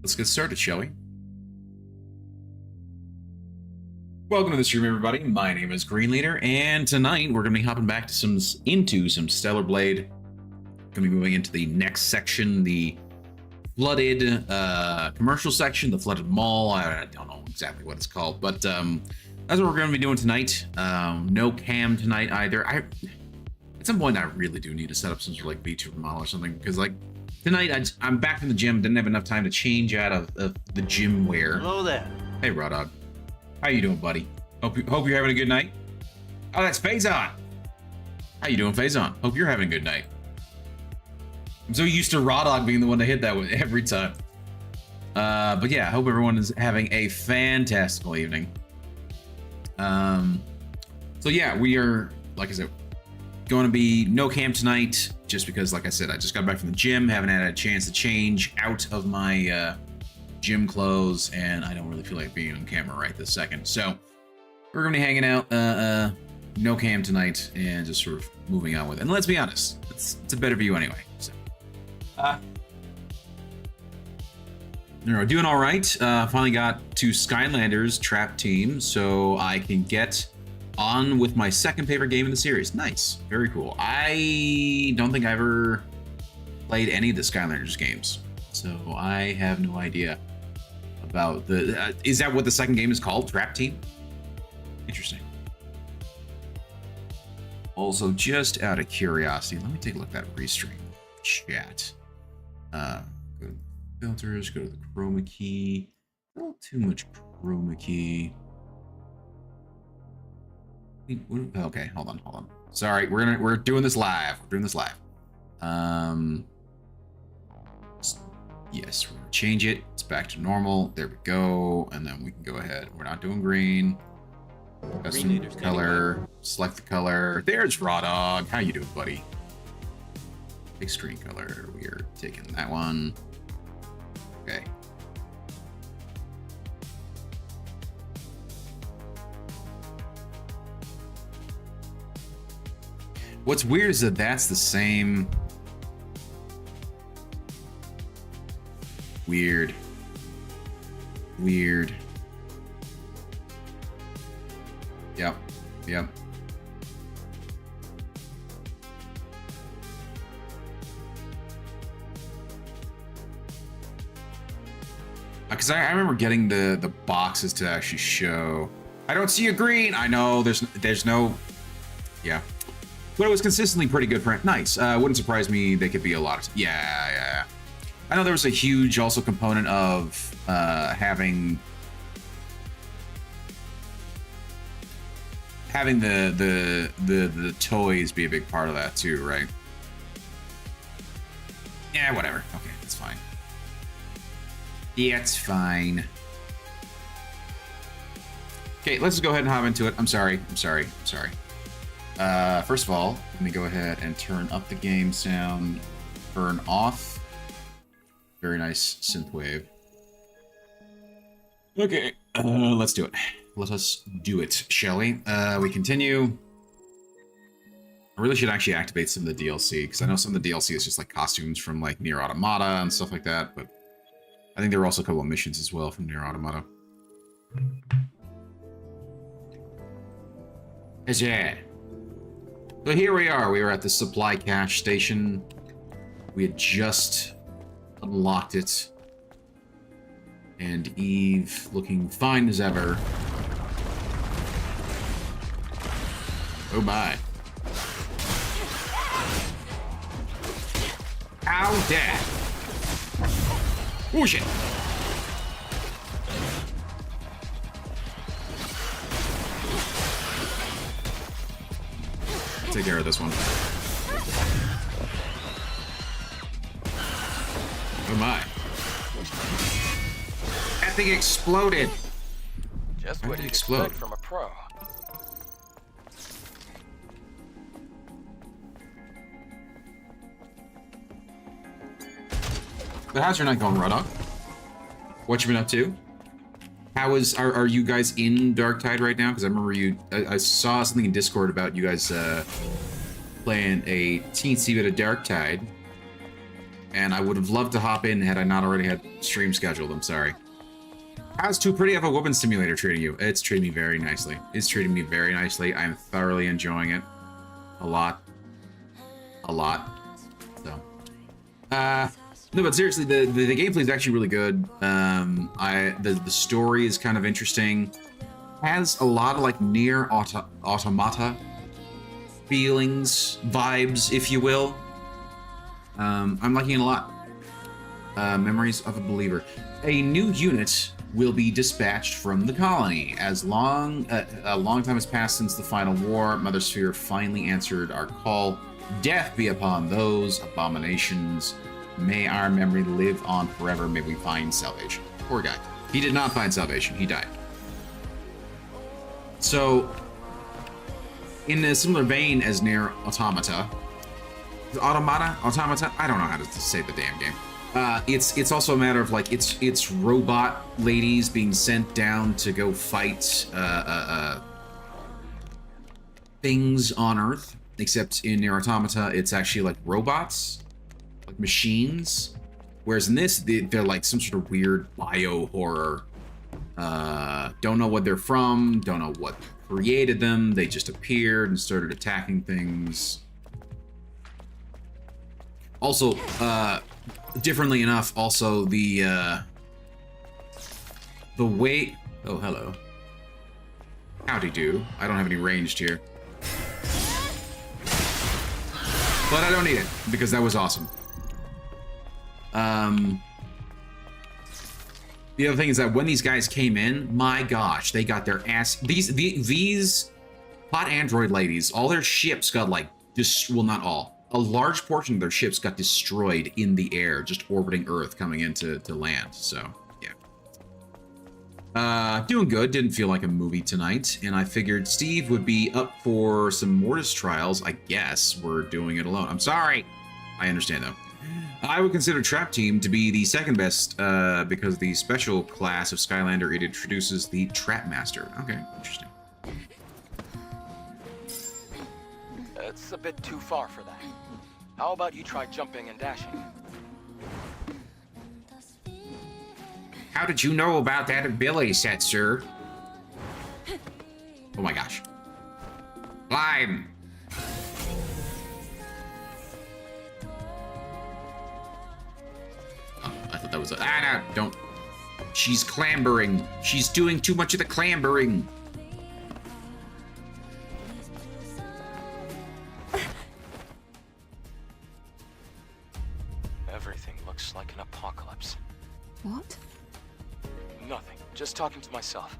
Let's get started, shall we? Welcome to the stream, everybody. My name is Green Leader, and tonight we're going to be hopping back to into some Stellar Blade. Going to be moving into the next section, the flooded commercial section, the flooded mall. I don't know exactly what it's called, but that's what we're going to be doing tonight. No cam tonight either. At some point, I really do need to set up some sort of like VTuber model or something, because like tonight I'm back in the gym. Didn't have enough time to change out of the gym wear. Hello there. Hey, Raw Dog. How you doing, buddy? Hope you're having a good night. Oh, that's Faison. How you doing, Faison? Hope you're having a good night. I'm so used to Raw Dog being the one to hit that with every time. But yeah, I hope everyone is having a fantastical evening. So yeah, we are, like I said, going to be no cam tonight, just because, like I said, I just got back from the gym, haven't had a chance to change out of my gym clothes, and I don't really feel like being on camera right this second. So we're gonna be hanging out, no cam tonight, and just sort of moving on with it. And let's be honest, it's a better view anyway. So doing all right. Finally got to Skylanders Trap Team, so I can get on with my second favorite game in the series. Nice, very cool. I don't think I ever played any of the Skylanders games, so I have no idea about the is that what the second game is called? Trap Team? Interesting. Also, just out of curiosity, let me take a look at that restream chat. Go to the filters, go to the chroma key. A little too much chroma key. Okay, hold on. Sorry, we're doing this live. Yes, we're gonna change it. It's back to normal. There we go. And then we can go ahead. We're not doing green. Custom color. Select the color. There's Raw Dog. How you doing, buddy? Big screen color. We are taking that one. Okay. What's weird is that that's the same. Weird. Yep. Because I remember getting the boxes to actually show. I don't see a green. I know there's no. Yeah. But it was consistently pretty good print. Nice. Wouldn't surprise me. They could be a lot of. Yeah. I know there was a huge also component of having the toys be a big part of that too, right? Yeah, whatever. Okay, that's fine. Yeah, it's fine. Okay, let's just go ahead and hop into it. I'm sorry. First of all, let me go ahead and turn up the game sound, turn off. Very nice synthwave. Okay, let's do it. Let us do it, shall we? We continue. I really should actually activate some of the DLC, because I know some of the DLC is just like costumes from like Nier Automata and stuff like that, but I think there were also a couple of missions as well from Nier Automata. Yeah. So here we are. We are at the supply cache station. We had just unlocked it, and Eve looking fine as ever. Oh my. Ow, dad. Oh shit. Take care of this one. Oh my. That thing exploded. Just what you'd expect from a pro. But how's your night going, Raw Dog? What you been up to? Are you guys in Darktide right now? Because I remember I saw something in Discord about you guys playing a teensy bit of Darktide. and I would have loved to hop in had I not already had stream scheduled. I'm sorry. How's Too Pretty of a Woman Simulator treating you? It's treating me very nicely. It's treating me very nicely. I'm thoroughly enjoying it. A lot. A lot. So. No, but seriously, the gameplay is actually really good. The story is kind of interesting. Has a lot of like near automata feelings, vibes, if you will. I'm liking it a lot. Memories of a Believer. A new unit will be dispatched from the colony. A long time has passed since the final war. Mother Sphere finally answered our call. Death be upon those abominations. May our memory live on forever. May we find salvation. Poor guy. He did not find salvation. He died. So, in a similar vein as Nier Automata, Automata? I don't know how to say the damn game. It's also a matter of like it's robot ladies being sent down to go fight things on Earth. Except in Nier Automata, it's actually like robots, like machines. Whereas in this, they're like some sort of weird bio horror. Don't know what they're from. Don't know what created them. They just appeared and started attacking things. Also, differently enough, also the way... Oh, hello. Howdy do. I don't have any ranged here. But I don't need it, because that was awesome. The other thing is that when these guys came in, my gosh, they got their ass... These hot android ladies, all their ships got like... well, not all. A large portion of their ships got destroyed in the air, just orbiting Earth, coming into land. So, yeah. Doing good. Didn't feel like a movie tonight, and I figured Steve would be up for some Mortis trials. I guess we're doing it alone. I'm sorry. I understand, though. I would consider Trap Team to be the second best because the special class of Skylander, it introduces the Trap Master. Okay, interesting. It's a bit too far for that. How about you try jumping and dashing? How did you know about that ability set, sir? Oh my gosh. Climb! Oh, I thought that was a... Ah, no, don't. She's clambering. She's doing too much of the clambering. Everything looks like an apocalypse. What? Nothing. Just talking to myself.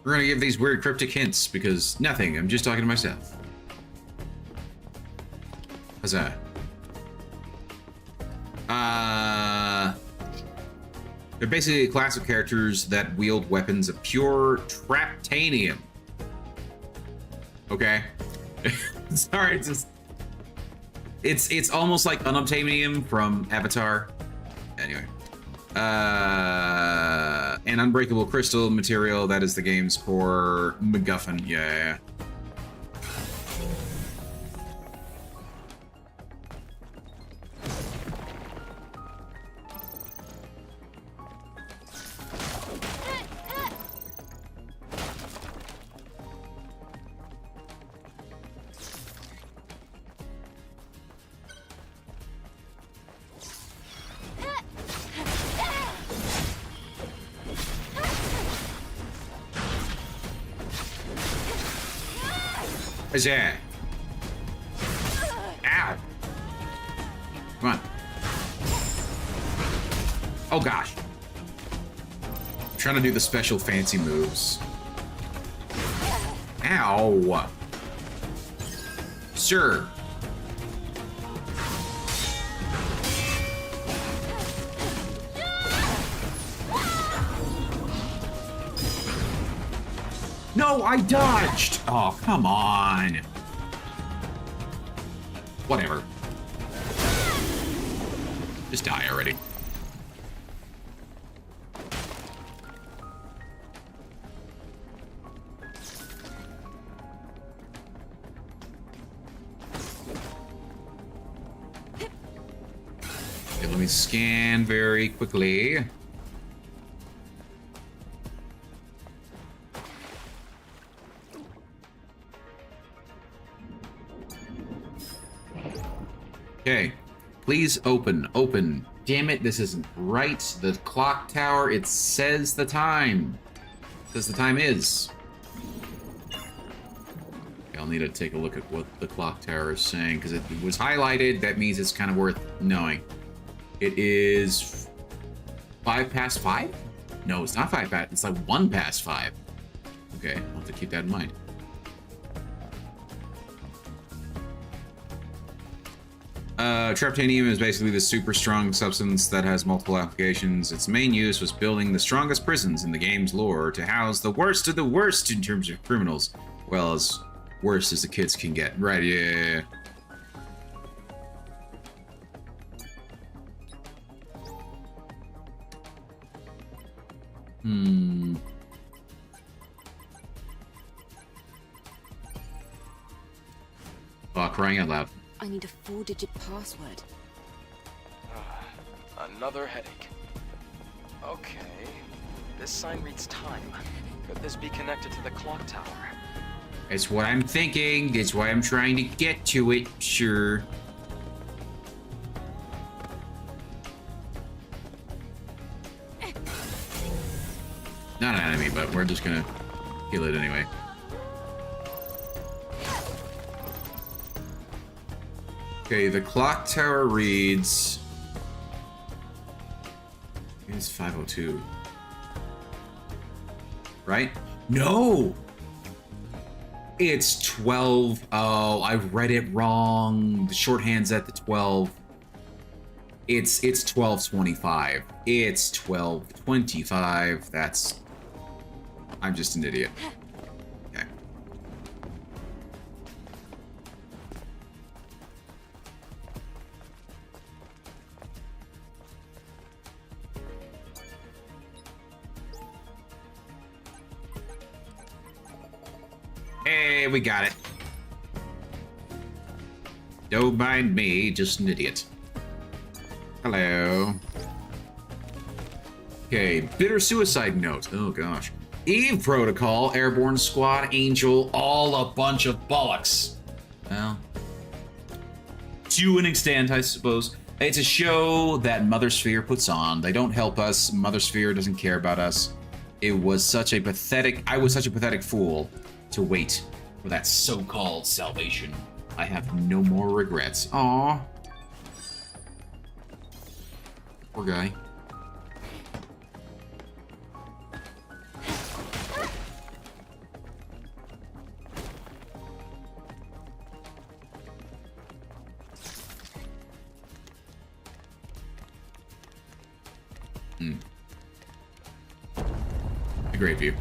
We're gonna give these weird cryptic hints because nothing. I'm just talking to myself. Huzzah. They're basically a class of characters that wield weapons of pure traptanium. Okay. Sorry, it's just... It's almost like unobtainium from Avatar. Anyway. An unbreakable crystal material that is the game's core MacGuffin. Yeah. Huzzah. Ow. Come on. Oh gosh. I'm trying to do the special fancy moves. Ow. Sir. No, I dodged! Oh, come on. Whatever. Just die already. let me scan very quickly. Okay, please open, open. Damn it, this isn't right. The clock tower, it says the time. It says the time is. Okay, I'll need to take a look at what the clock tower is saying, because it was highlighted. That means it's kind of worth knowing. It is 5 past 5? No, it's not 5 past, it's like 1 past 5. Okay, I'll have to keep that in mind. Traptanium is basically the super strong substance that has multiple applications. Its main use was building the strongest prisons in the game's lore to house the worst of the worst in terms of criminals. Well, as worst as the kids can get. Right, yeah. Oh, crying out loud. I need a 4-digit password. Another headache. Okay. This sign reads time. Could this be connected to the clock tower? It's what I'm thinking. It's why I'm trying to get to it. Sure. Not an enemy, but we're just gonna kill it anyway. Okay, the clock tower reads... It's 5:02. Right? No! It's 12. Oh, I read it wrong. The shorthand's at the 12. It's 12:25. It's 12:25. That's... I'm just an idiot. Okay. Hey, we got it. Don't mind me, just an idiot. Hello. Okay, bitter suicide note. Oh gosh. Eve Protocol, Airborne Squad, Angel, all a bunch of bollocks. Well, to an extent, I suppose. It's a show that Mother Sphere puts on. They don't help us. Mother Sphere doesn't care about us. It was such a pathetic... I was such a pathetic fool to wait for that so-called salvation. I have no more regrets. Aww. Poor guy. A great view.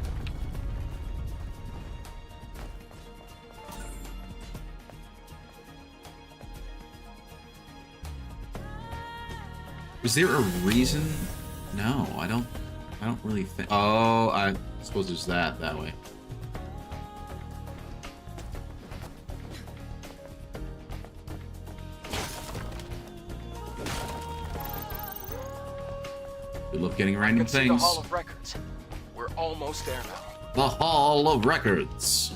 Was there a reason? No, I don't really think. Oh, I suppose there's that way. Good luck getting random I can see the things. Hall of Records. We're almost there now. The Hall of Records.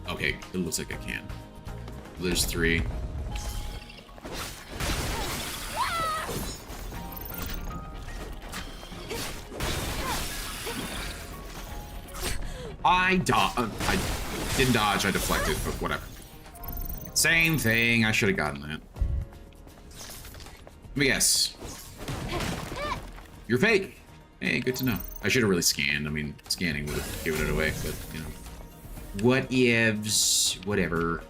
Okay, it looks like I can. There's 3. I didn't dodge, I deflected, but whatever. Same thing, I should have gotten that. Let me guess. You're fake. Hey, good to know. I should have really scanned. I mean, scanning would have given it away, but, you know. What ifs? Whatever.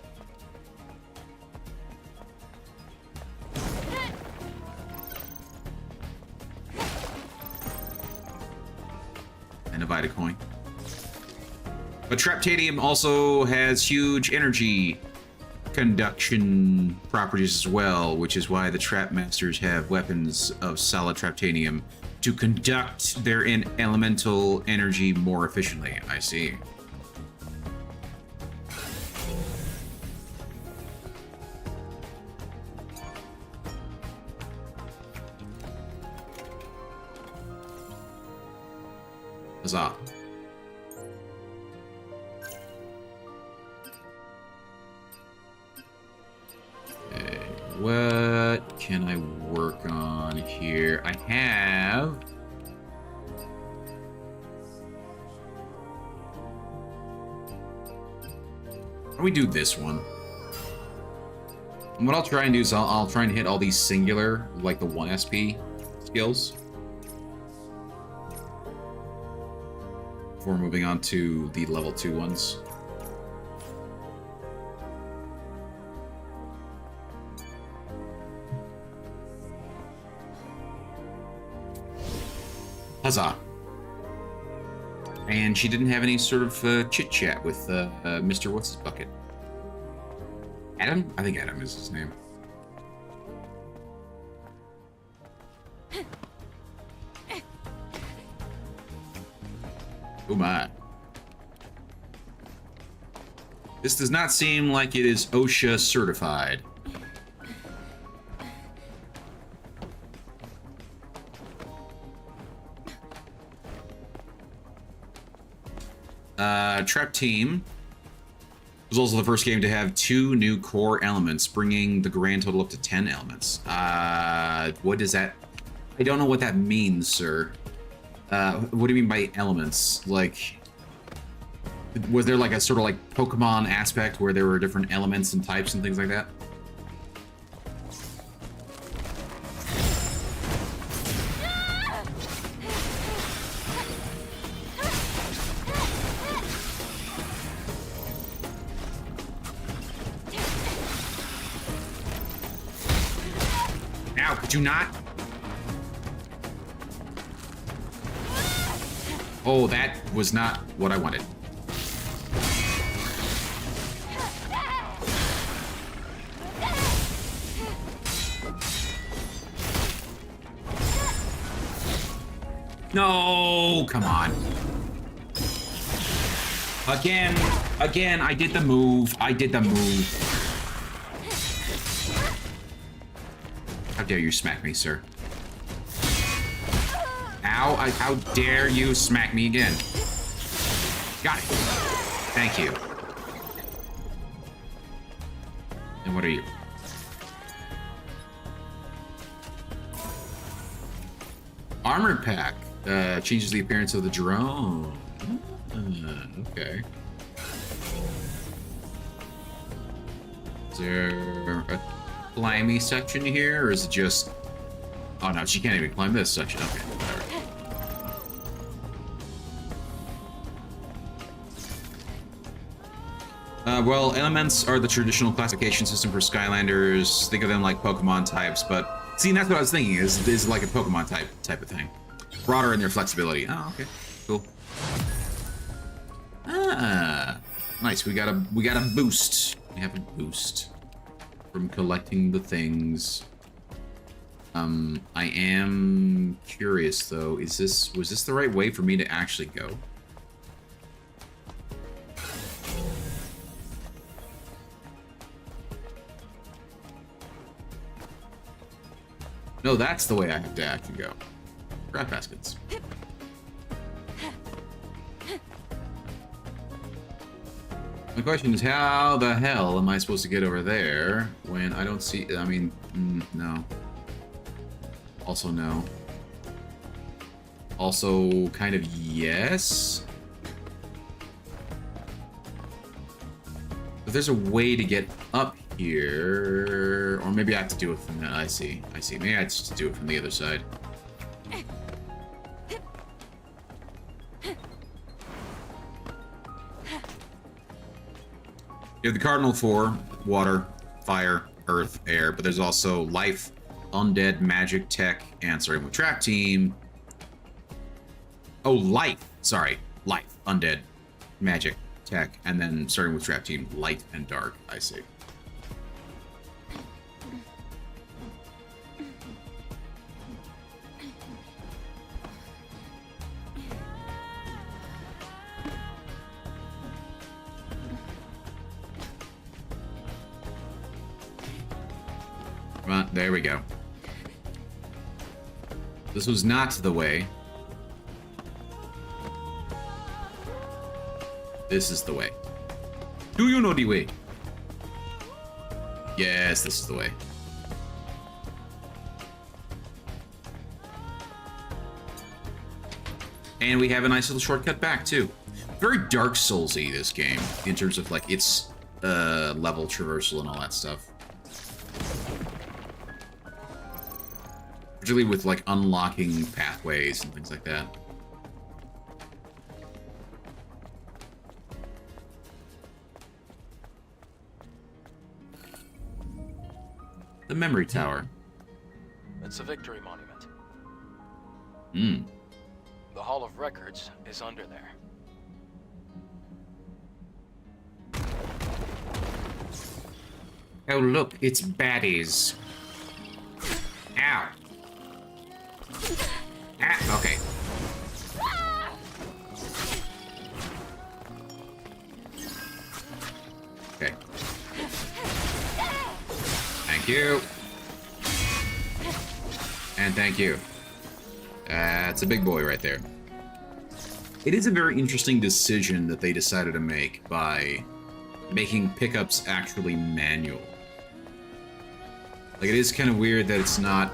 And a Vita coin. But Traptanium also has huge energy conduction properties as well, which is why the Trap Masters have weapons of solid Traptanium to conduct their elemental energy more efficiently. I see. Huzzah. Okay, what can I work on here? I have... Why don't we do this one? And what I'll try and do is I'll try and hit all these singular, like the 1 SP skills. Before moving on to the level 2 ones. Huzzah. And she didn't have any sort of chit-chat with Mr. What's-His-Bucket. Adam? I think Adam is his name. Oh my. This does not seem like it is OSHA certified. Trap Team was also the first game to have 2 new core elements, bringing the grand total up to 10 elements. What does that... I don't know what that means, sir. What do you mean by elements? Like, was there like a sort of like Pokemon aspect where there were different elements and types and things like that? Ow, could you not? Oh, that was not what I wanted. No, come on. Again, I did the move. I did the move. How dare you smack me, sir? Ow, how dare you smack me again? Got it. Thank you. And what are you? Armored pack. Changes the appearance of the drone. Okay. Is there a climby section here, or is it just... Oh no, she can't even climb this section. Okay. Well, elements are the traditional classification system for Skylanders. Think of them like Pokemon types, but see, that's what I was thinking. Is like a Pokemon type of thing, broader in their flexibility. Oh, okay, cool. Ah, nice. We got a boost. We have a boost from collecting the things. I am curious though. Was this the right way for me to actually go? No, that's the way I have to actually go. Grab baskets. My question is, how the hell am I supposed to get over there when I don't see... I mean, no. Also, no. Also, kind of yes. But there's a way to get up here, or maybe I have to do it from that. I see. Maybe I just do it from the other side. You have the cardinal 4: water, fire, earth, air, but there's also life, undead, magic, tech, and starting with Trap Team. Oh, life. Sorry, life, undead, magic, tech, and then starting with Trap Team, light and dark. I see. There we go. This was not the way. This is the way. Do you know the way? Yes, this is the way. And we have a nice little shortcut back, too. Very Dark Souls-y, this game, in terms of, like, its level traversal and all that stuff. Particularly with, like, unlocking pathways and things like that. The Memory Tower. It's a victory monument. Hmm. The Hall of Records is under there. Oh, look, it's baddies. Ow. Ah, okay. Okay. Thank you. And thank you. That's a big boy right there. It is a very interesting decision that they decided to make by making pickups actually manual. Like, it is kind of weird that it's not...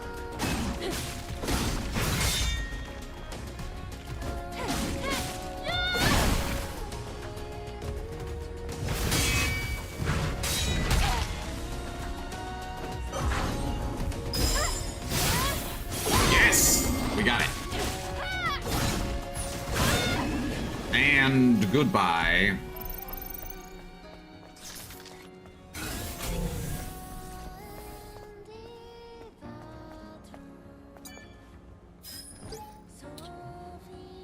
Yes! We got it. And goodbye.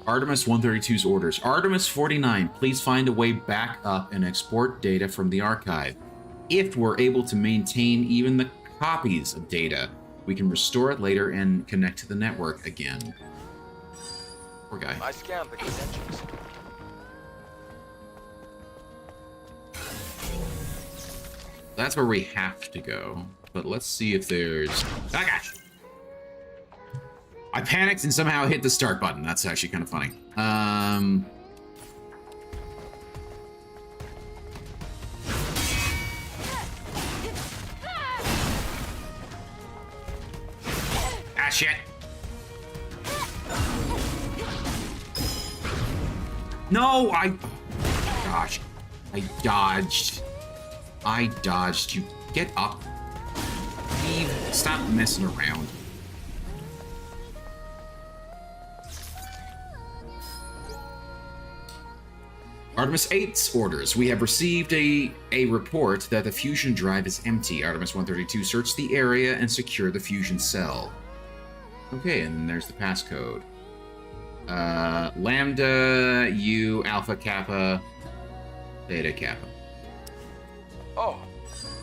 Artemis 132's orders. Artemis 49, please find a way back up and export data from the archive. If we're able to maintain even the copies of data, we can restore it later and connect to the network again. Poor guy. I scanned the credentials. That's where we have to go. But let's see if there's... Oh, gosh! I panicked and somehow hit the start button. That's actually kind of funny. Ah, shit. No, gosh. I dodged. You get up. Leave. Stop messing around. Artemis 8's orders. We have received a report that the fusion drive is empty. Artemis 132, search the area and secure the fusion cell. Okay, and there's the passcode. Lambda, U, Alpha, Kappa, Theta, Kappa. Oh,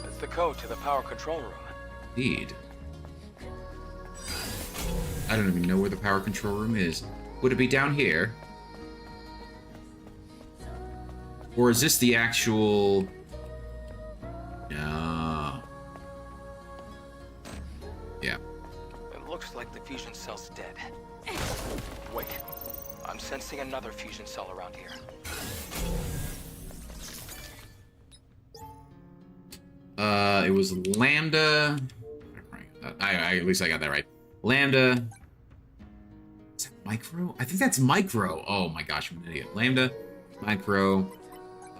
it's the code to the power control room. Indeed. I don't even know where the power control room is. Would it be down here? Or is this the actual... No. Yeah. It looks like the fusion cell's dead. Wait, I'm sensing another fusion cell around here. It was Lambda... at least I got that right. Lambda... Is that Micro? I think that's Micro. Oh my gosh, I'm an idiot. Lambda, Micro...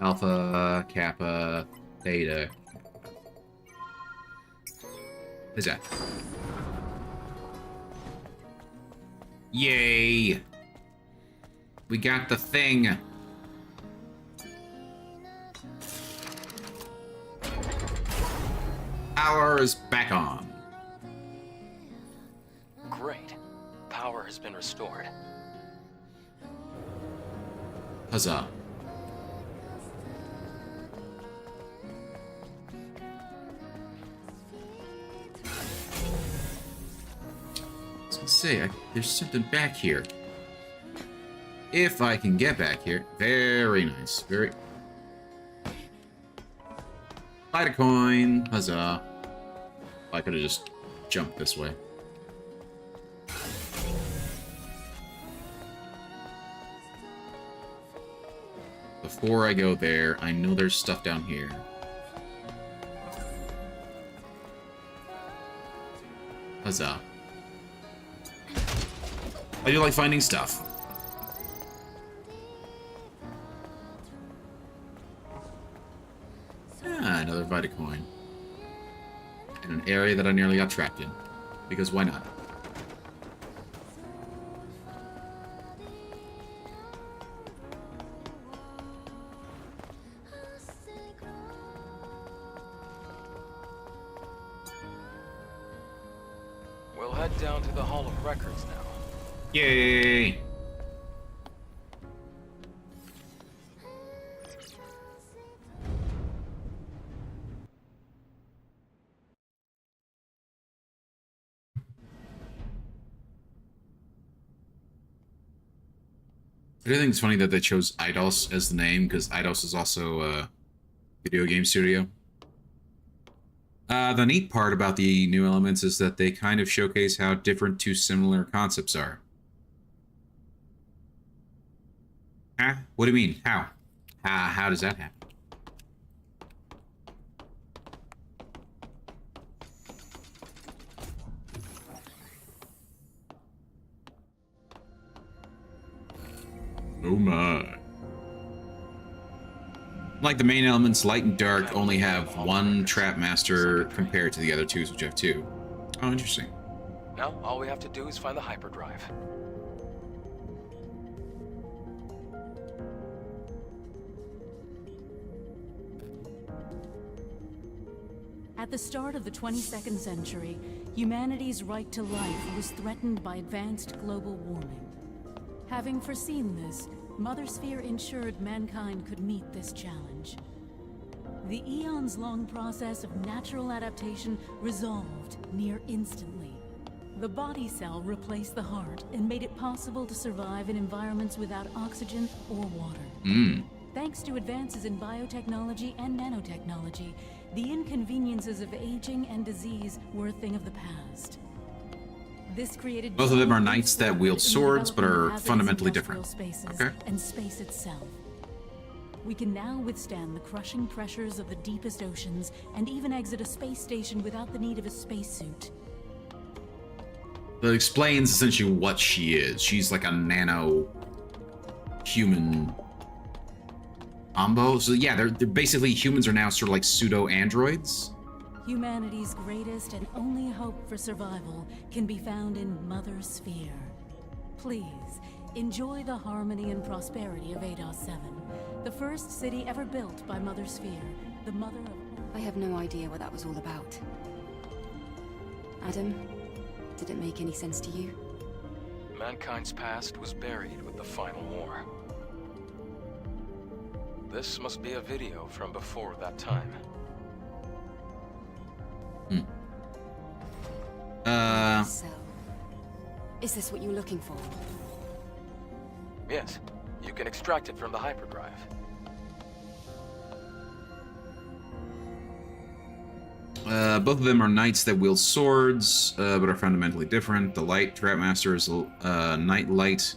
Alpha, Kappa, Theta. What is that? Yay! We got the thing! Power is back on. Great. Power has been restored. Huzzah. Say, there's something back here. If I can get back here. Very nice. Very... Light a coin. Huzzah. I could have just jumped this way. The before I go there, I know there's stuff down here. Huzzah. I do like finding stuff. Ah, another Vitacoin. In an area that I nearly got trapped in. Because why not? We'll head down to the Hall of Records now. Yay! I do think it's funny that they chose Eidos as the name, because Eidos is also a video game studio. The neat part about the new elements is that they kind of showcase how different two similar concepts are. Huh? What do you mean? How? How does that happen? Oh my. Like the main elements, light and dark only have one trap master compared to the other twos, which have two. Oh, interesting. Now, all we have to do is find the hyperdrive. At the start of the 22nd century, humanity's right to life was threatened by advanced global warming. Having foreseen this, Mother Sphere ensured mankind could meet this challenge. The eons-long process of natural adaptation resolved near instantly. The body cell replaced the heart and made it possible to survive in environments without oxygen or water. Thanks to advances in biotechnology and nanotechnology, the inconveniences of aging and disease were a thing of the past. This created both of them are knights that wield swords, but are fundamentally different. Okay. And space itself. We can now withstand the crushing pressures of the deepest oceans and even exit a space station without the need of a spacesuit. That explains essentially what she is. She's like a nano human combo. So yeah, they're basically, humans are now sort of like pseudo androids. Humanity's greatest and only hope for survival can be found in Mother Sphere. Please, enjoy the harmony and prosperity of Eidos 7, the first city ever built by Mother Sphere, the mother of... I have no idea what that was all about. Adam, did it make any sense to you? Mankind's past was buried with the final war. This must be a video from before that time. So, is this what you were looking for? Yes, you can extract it from the hyperdrive. Both of them are knights that wield swords, but are fundamentally different. The light Trapmaster is knight light,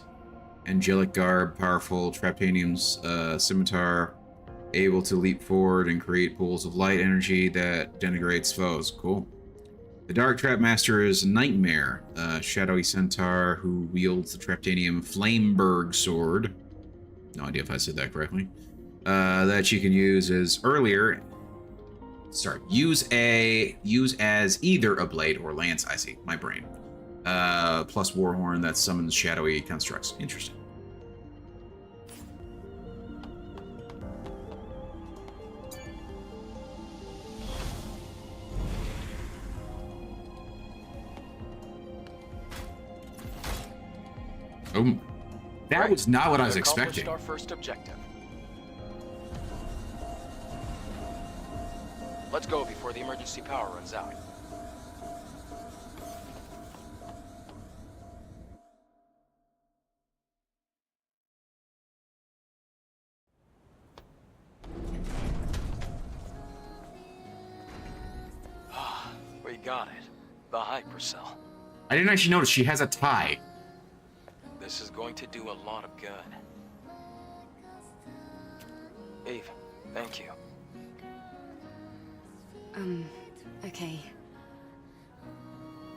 angelic garb, powerful Traptanium's scimitar, able to leap forward and create pools of light energy that denigrates foes. Cool. The Dark Trapmaster is Nightmare, a shadowy centaur who wields the Traptanium Flameberg sword. No idea if I said that correctly. That you can use as use as either a blade or lance. I see, my brain. Plus Warhorn that summons shadowy constructs. Interesting. Oh, that was not what I was expecting. Our first objective. Let's go before the emergency power runs out. We got it. The hypercell. I didn't actually notice she has a tie. This is going to do a lot of good. Eve, thank you. Okay.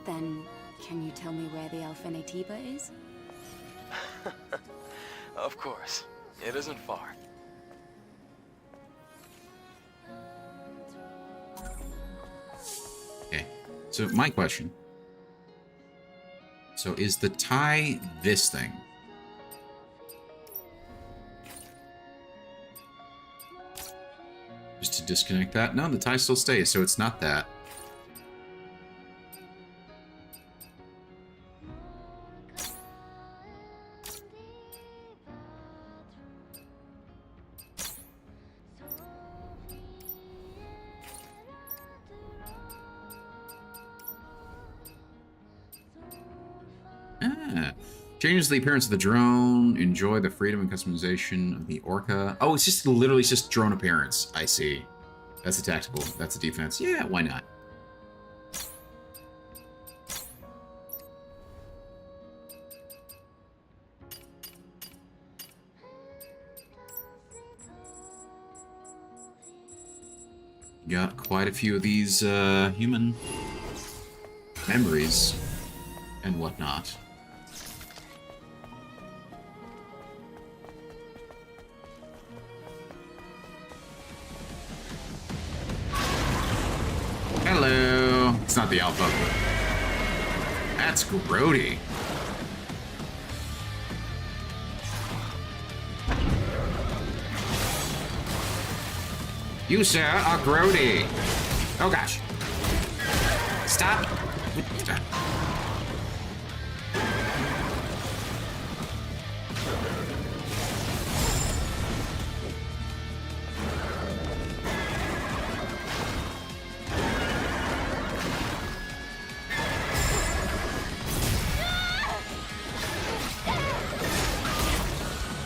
Then, can you tell me where the Alfenetiba is? Of course. It isn't far. Okay. So my question. So is the tie this thing? Just to disconnect that? No, the tie still stays, so it's not that. Ah. Changes the appearance of the drone. Enjoy the freedom and customization of the Orca. Oh, it's just literally just drone appearance. I see. That's a tactical. That's a defense. Yeah, why not? Got quite a few of these human memories and whatnot. Hello. It's not the alpha. That's grody. You, sir, are grody. Oh, gosh. Stop. Stop.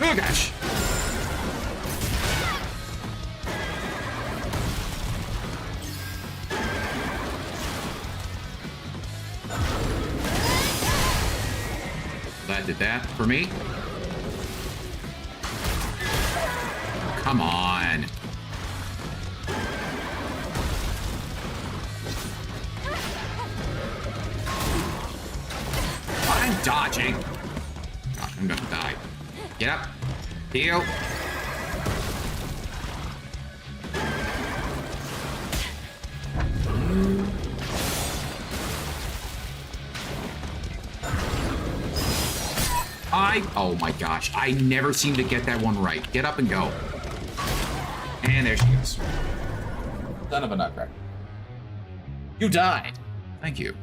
Oh, gosh. That did that for me. Come on. I'm dodging. Gosh, I'm gonna die. Get up. Heal. Oh my gosh, I never seem to get that one right. Get up and go. And there she goes. Son of a nutcracker. You died. Thank you.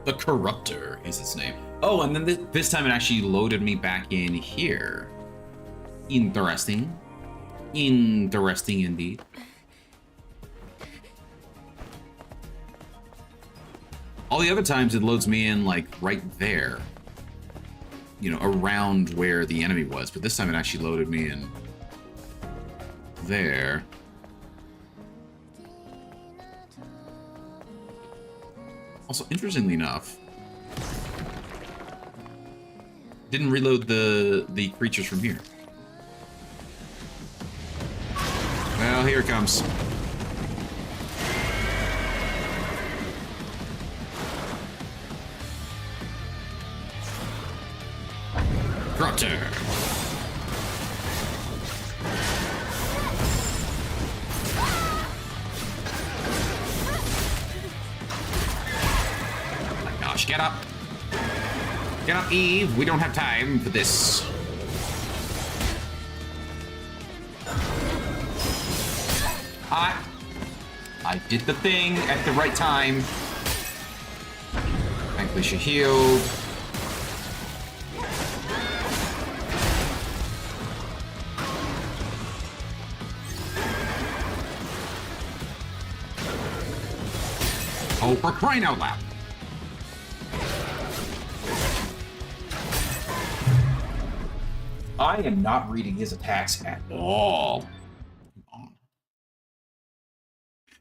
The Corruptor is its name. Oh, and then this time it actually loaded me back in here. Interesting. Interesting indeed. All the other times it loads me in, like, right there. You know, around where the enemy was. But this time it actually loaded me in there. Also, interestingly enough, didn't reload the creatures from here. Well, here it comes. Corruptor. Oh my gosh, get up. Get up, Eve. We don't have time for this. I did the thing at the right time. Thankfully she healed. Oh, for crying out loud. I am not reading his attacks at all.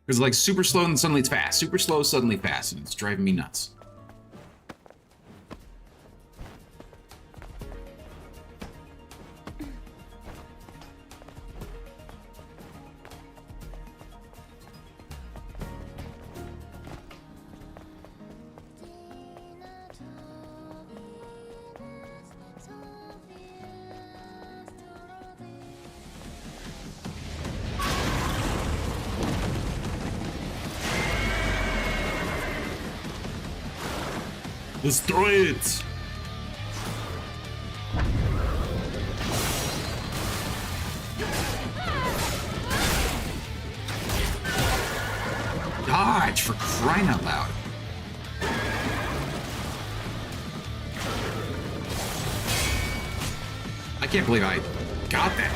It's like super slow and suddenly it's fast. Super slow, suddenly fast, and it's driving me nuts. Destroy it! Dodge, for crying out loud. I can't believe I got that.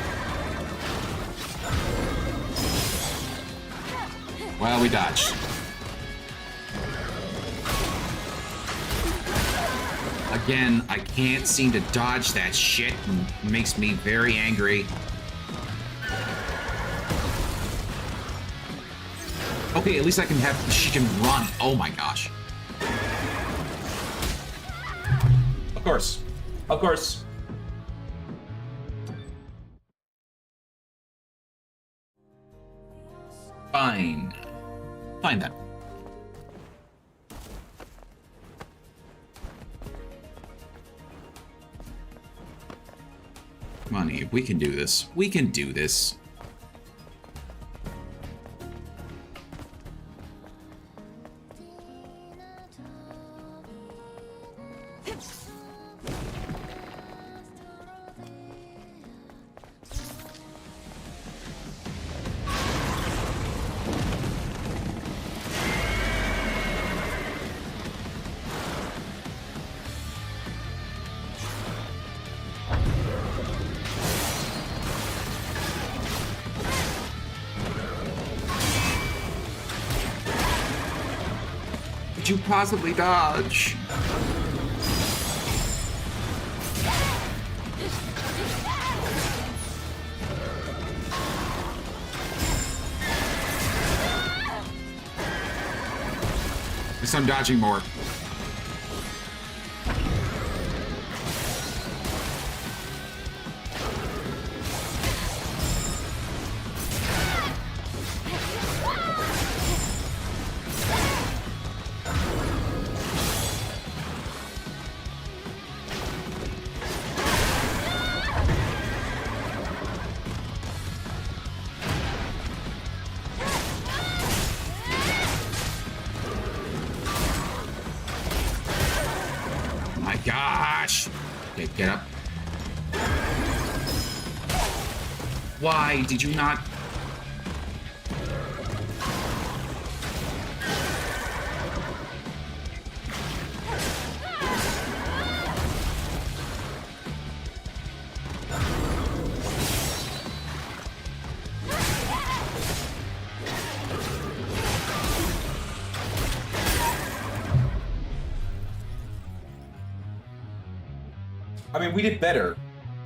Well, we dodged. Again, I can't seem to dodge that shit, and it makes me very angry. Okay, at least I can have... She can run. Oh my gosh. Of course. Of course. Fine. Fine then. Come on, Eve. We can do this. We can do this. Could you possibly dodge? Guess I'm dodging more. Gosh! Okay, get up. Why did you not? I mean, we did better.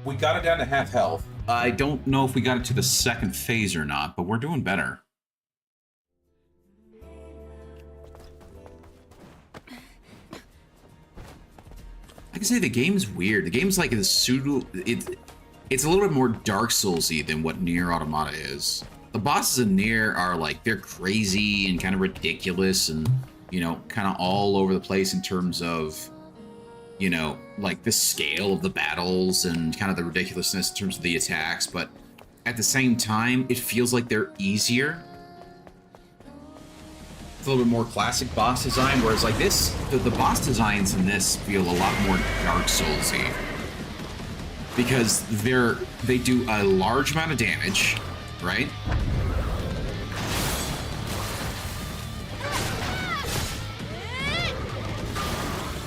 We got it down to half health. I don't know if we got it to the second phase or not, but we're doing better. I can say the game's weird. The game's like it's a little bit more Dark Souls-y than what Nier Automata is. The bosses in Nier are like, they're crazy and kind of ridiculous and, you know, kind of all over the place in terms of, you know, like the scale of the battles and kind of the ridiculousness in terms of the attacks, but at the same time, it feels like they're easier. It's a little bit more classic boss design, whereas like this, the boss designs in this feel a lot more Dark Souls-y. Because they do a large amount of damage, right?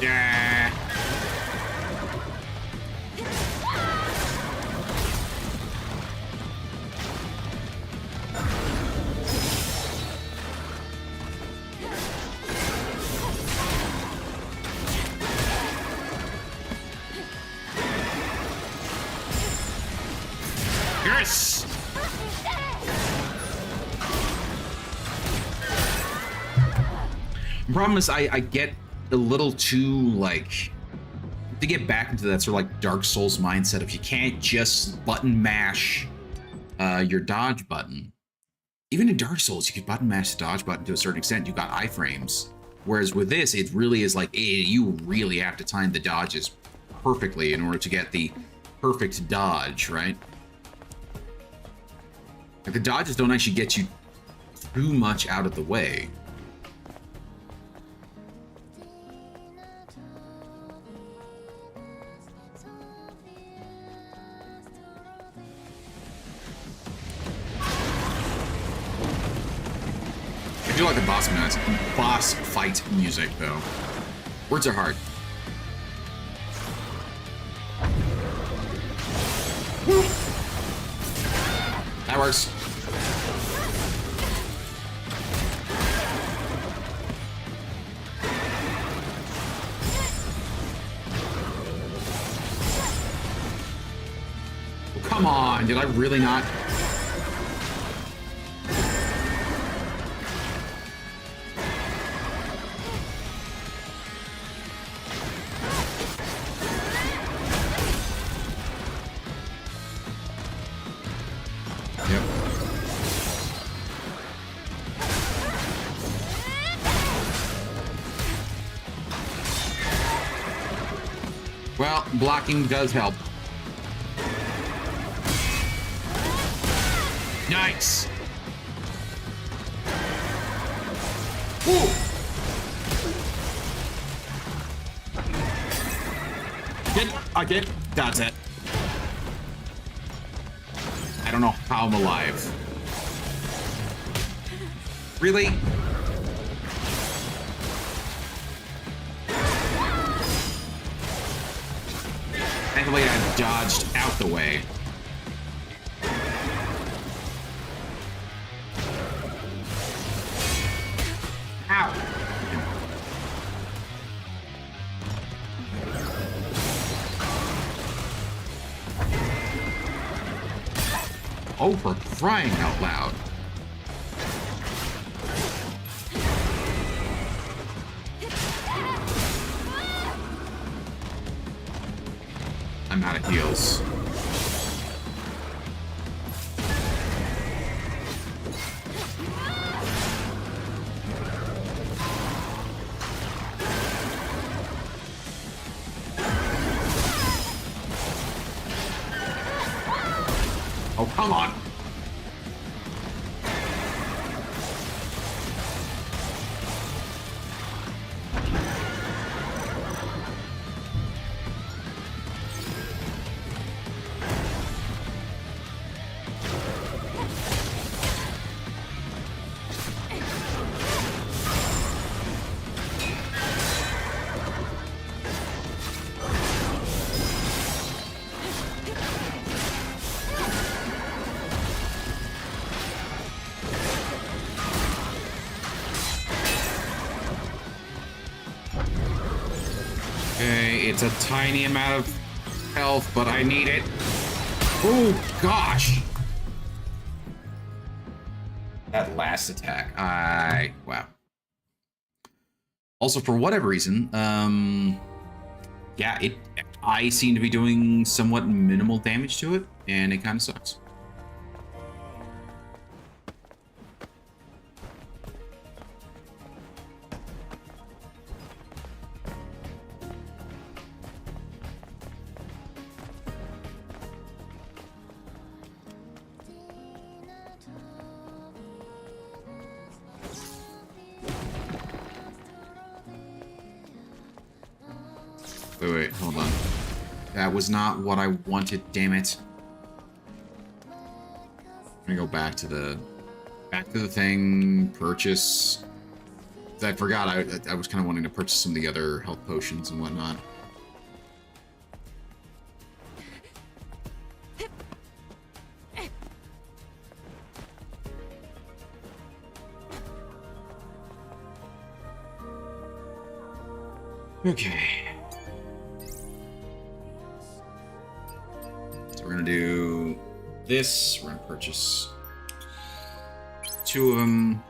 Yeah. Yes! The problem is I get a little too, like, to get back into that sort of like Dark Souls mindset of you can't just button mash your dodge button. Even in Dark Souls, you could button mash the dodge button to a certain extent. You got iframes. Whereas with this, it really is like, you really have to time the dodges perfectly in order to get the perfect dodge, right? Like the dodges don't actually get you too much out of the way. do like the boss fight music, though. Words are hard. Woo. That works. Oh, come on, did I really not? Well, blocking does help. Nice. Woo. Get. That's it. I don't know how I'm alive. Really? Thankfully, I dodged out the way. Ow! Oh, for crying out loud. I'm out of heals. Oh, come on. Okay, it's a tiny amount of health, but I need it. Oh, gosh. That last attack. Wow. Also, for whatever reason, yeah, I seem to be doing somewhat minimal damage to it, and it kind of sucks. Wait, hold on. That was not what I wanted, damn it. I'm gonna go back to the thing, purchase. I forgot I was kind of wanting to purchase some of the other health potions and whatnot. Okay. So we're gonna do this. We're gonna purchase 2 of them.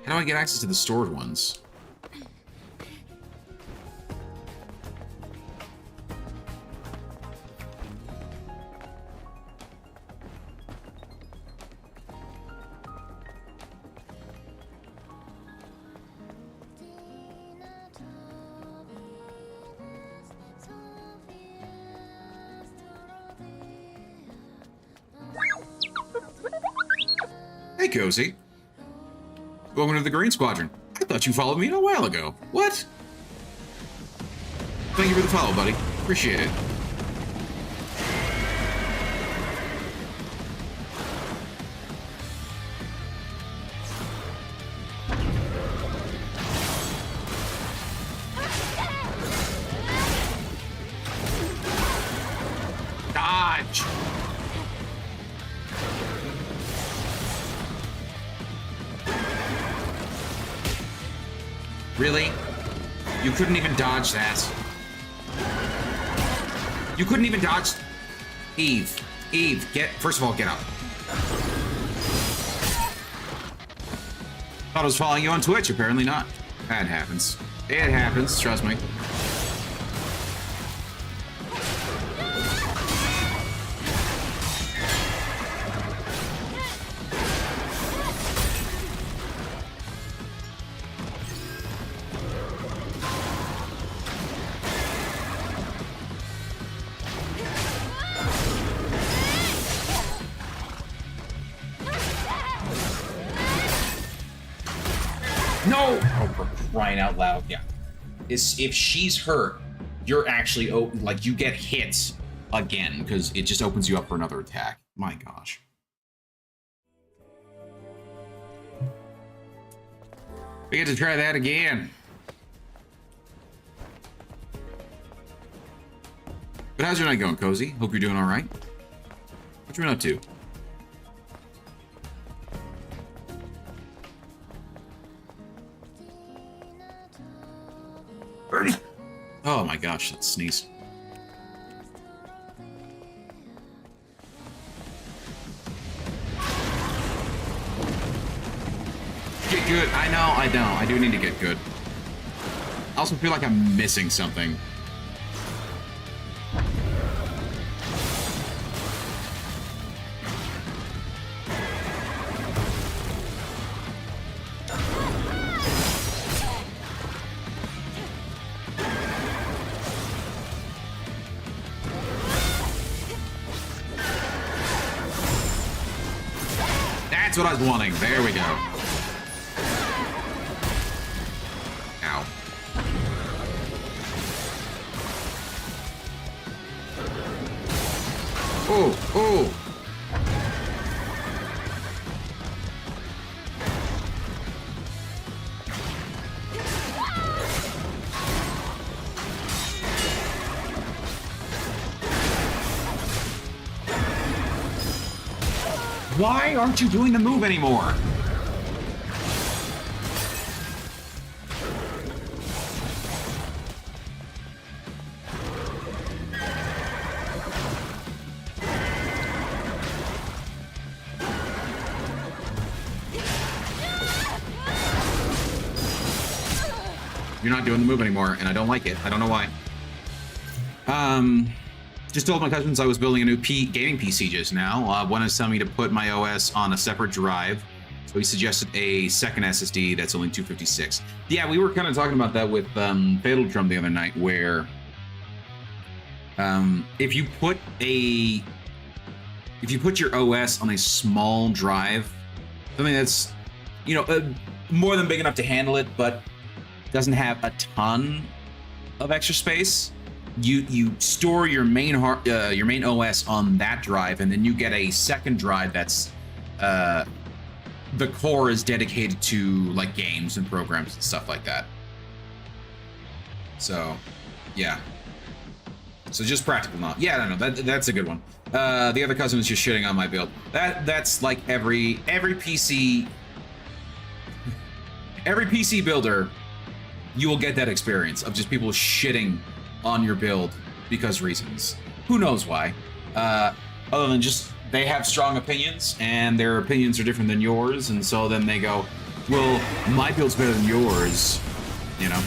How do I get access to the stored ones? Hey, Cozy. Welcome to the Green Squadron. I thought you followed me a while ago. What? Thank you for the follow, buddy. Appreciate it. Dodge! Really? You couldn't even dodge that. You couldn't even dodge... Eve. Eve, first of all, get up. Thought I was following you on Twitch, apparently not. That happens. It happens, trust me. No! Oh, for crying out loud, yeah. If she's hurt, you're actually, like, you get hit again, because it just opens you up for another attack. My gosh. We get to try that again. But how's your night going, Cozy? Hope you're doing alright. What you been up to? Oh my gosh, that sneeze. Get good. I know. I do need to get good. I also feel like I'm missing something. That's what I was wanting. There we go. Ow. Oh, oh. Why aren't you doing the move anymore? You're not doing the move anymore, and I don't like it. I don't know why. Just told my cousins I was building a new gaming PC just now. One is telling me to put my OS on a separate drive. So he suggested a second SSD that's only 256. Yeah, we were kind of talking about that with Fatal Drum the other night, where if you put your OS on a small drive, something that's, you know, more than big enough to handle it, but doesn't have a ton of extra space, you store your main OS on that drive, and then you get a second drive that's the core is dedicated to like games and programs and stuff like that. So, yeah. So just practical knowledge. Yeah, I don't know. That's a good one. The other cousin was just shitting on my build. That's like every PC builder, you will get that experience of just people shitting on your build because reasons. Who knows why? Other than just they have strong opinions and their opinions are different than yours, and so then they go, well, my build's better than yours, you know?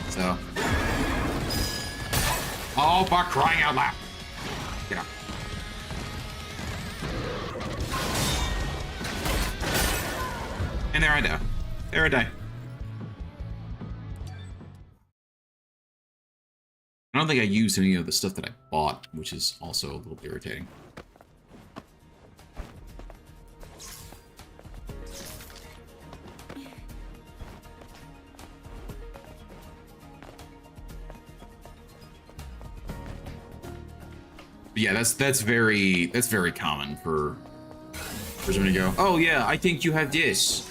So. Oh, for crying out loud. Get up. And there I die. There I die. I don't think I used any of the stuff that I bought, which is also a little irritating. Yeah, that's very common for somebody to go, oh yeah, I think you have this.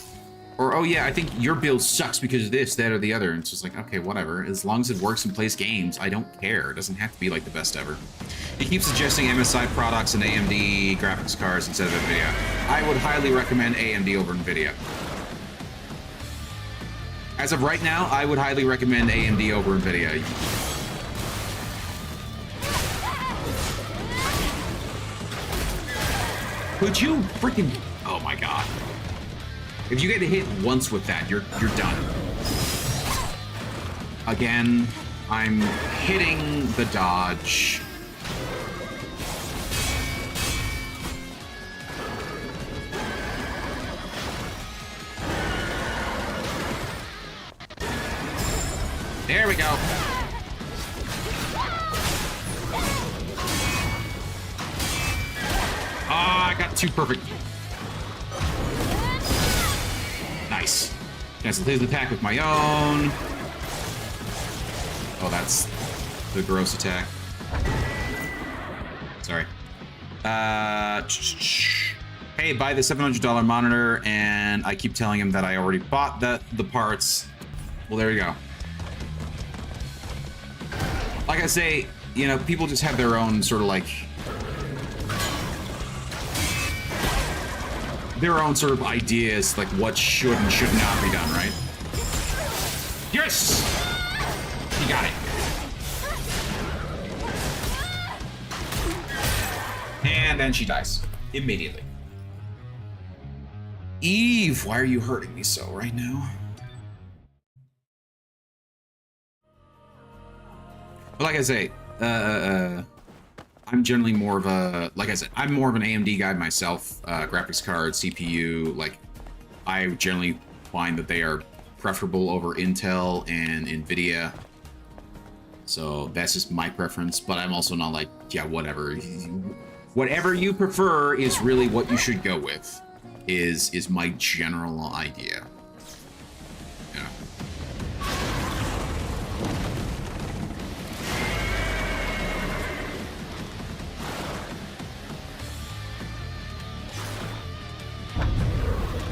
Or, oh yeah, I think your build sucks because of this, that, or the other. And it's just like, okay, whatever. As long as it works and plays games, I don't care. It doesn't have to be like the best ever. He keeps suggesting MSI products and AMD graphics cards instead of NVIDIA. I would highly recommend AMD over NVIDIA. As of right now, I would highly recommend AMD over NVIDIA. Could you freaking... Oh my god. If you get hit once with that, you're done. Again, I'm hitting the dodge. There we go. Ah, I got two perfect. Nice. Cancel his attack with my own. Oh, that's the gross attack. Sorry. Hey, buy the $700 monitor, and I keep telling him that I already bought the parts. Well, there you go. Like I say, you know, people just have their own sort of like... their own sort of ideas, like what should and should not be done, right? Yes! You got it. And then she dies. Immediately. Eve, why are you hurting me so right now? But like I say, I'm generally more of a, like I said, I'm more of an AMD guy myself. Graphics card, CPU, like, I generally find that they are preferable over Intel and NVIDIA. So that's just my preference, but I'm also not like, yeah, whatever. Whatever you prefer is really what you should go with, is my general idea. Yeah.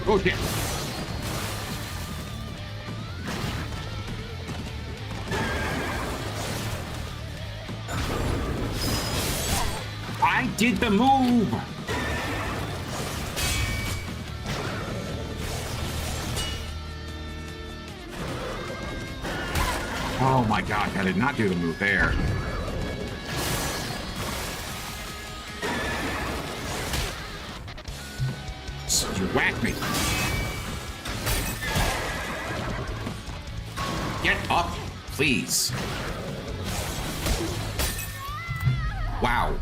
Oh shit. I did the move. Oh my god, I did not do the move there. So you whacked me. Get up, please. Wow.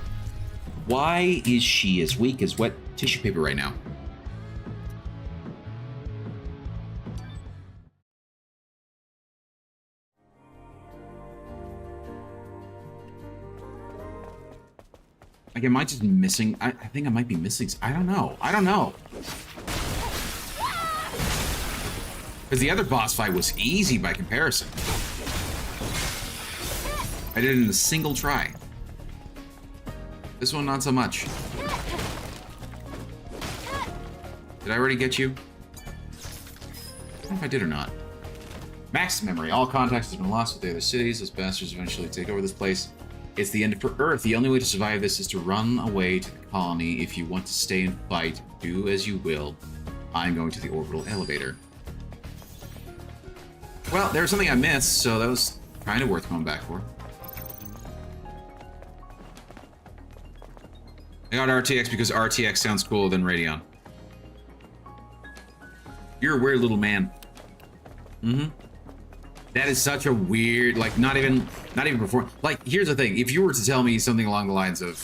Why is she as weak as wet tissue paper right now? Like, am I just missing? I think I might be missing. I don't know. I don't know. Because the other boss fight was easy by comparison. I did it in a single try. This one, not so much. Did I already get you? I don't know if I did or not. Max memory. All contact has been lost with the other cities. Those bastards eventually take over this place. It's the end for Earth. The only way to survive this is to run away to the colony. If you want to stay and fight, do as you will. I'm going to the orbital elevator. Well, there was something I missed, so that was kind of worth going back for. I got RTX because RTX sounds cooler than Radeon. You're a weird little man. Mm-hmm. That is such a weird, like, not even before. Like, here's the thing: if you were to tell me something along the lines of,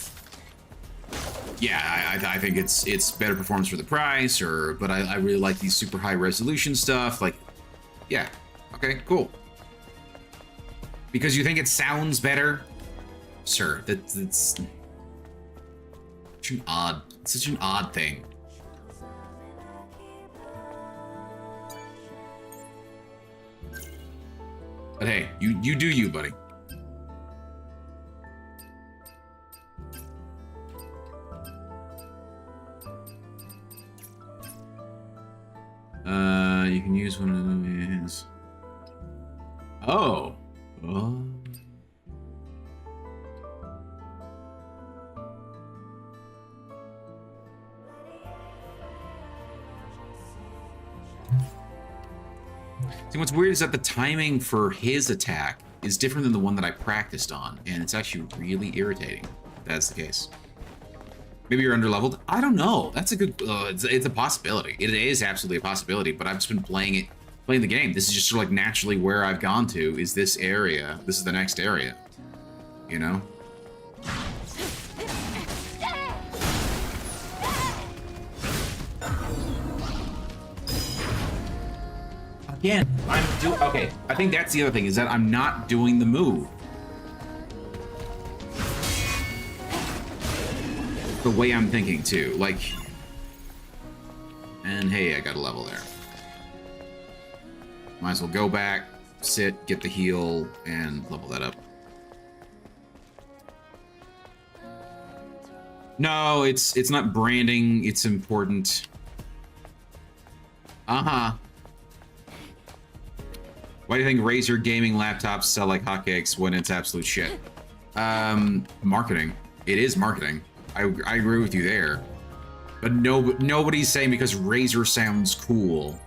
yeah, I think it's better performance for the price, or but I really like these super high resolution stuff. Like, yeah, okay, cool. Because you think it sounds better, sir. That's such an odd thing. But hey, you do you, buddy. You can use one of these. Oh. Oh. See, what's weird is that the timing for his attack is different than the one that I practiced on, and it's actually really irritating if that's the case. Maybe you're underleveled? I don't know. That's a good, it's a possibility. It is absolutely a possibility, but I've just been playing the game. This is just sort of like naturally where I've gone to is this area. This is the next area, you know? Again, okay, I think that's the other thing, is that I'm not doing the move the way I'm thinking too, like, and hey, I got a level there. Might as well go back, sit, get the heal, and level that up. No, it's not branding, it's important. Uh-huh. Why do you think Razer gaming laptops sell like hotcakes when it's absolute shit? Marketing. It is marketing. I agree with you there. But nobody's saying because Razer sounds cool.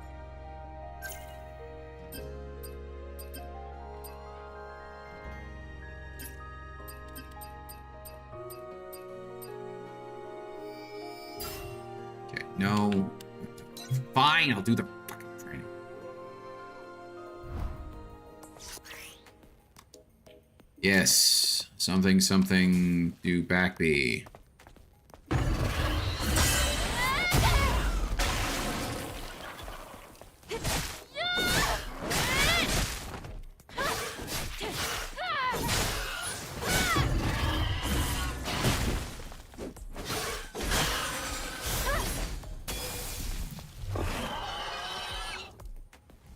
Okay, no. Fine, I'll do the fucking training. Yes, something do back B.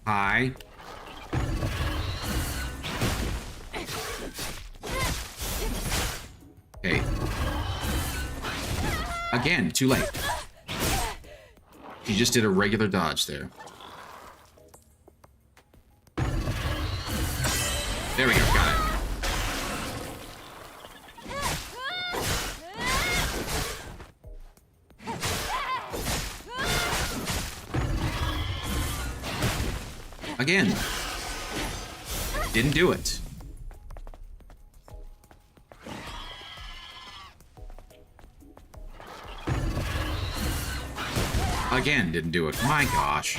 Hi. Okay. Again, too late. She just did a regular dodge there. There we go, got it. Again. Didn't do it. Again, didn't do it. My gosh.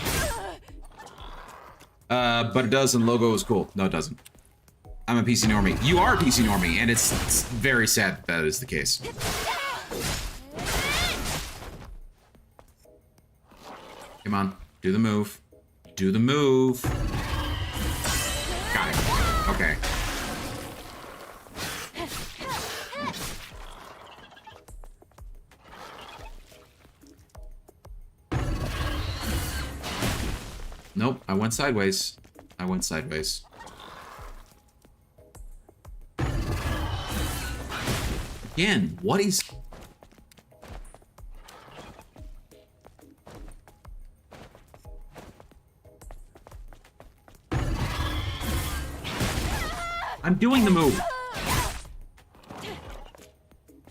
But it does, and logo is cool. No, it doesn't. I'm a PC normie. You are a PC normie, and it's very sad that is the case. Come on, do the move. Do the move. Got it. Okay. Nope, I went sideways. I went sideways. Again, what is... I'm doing the move.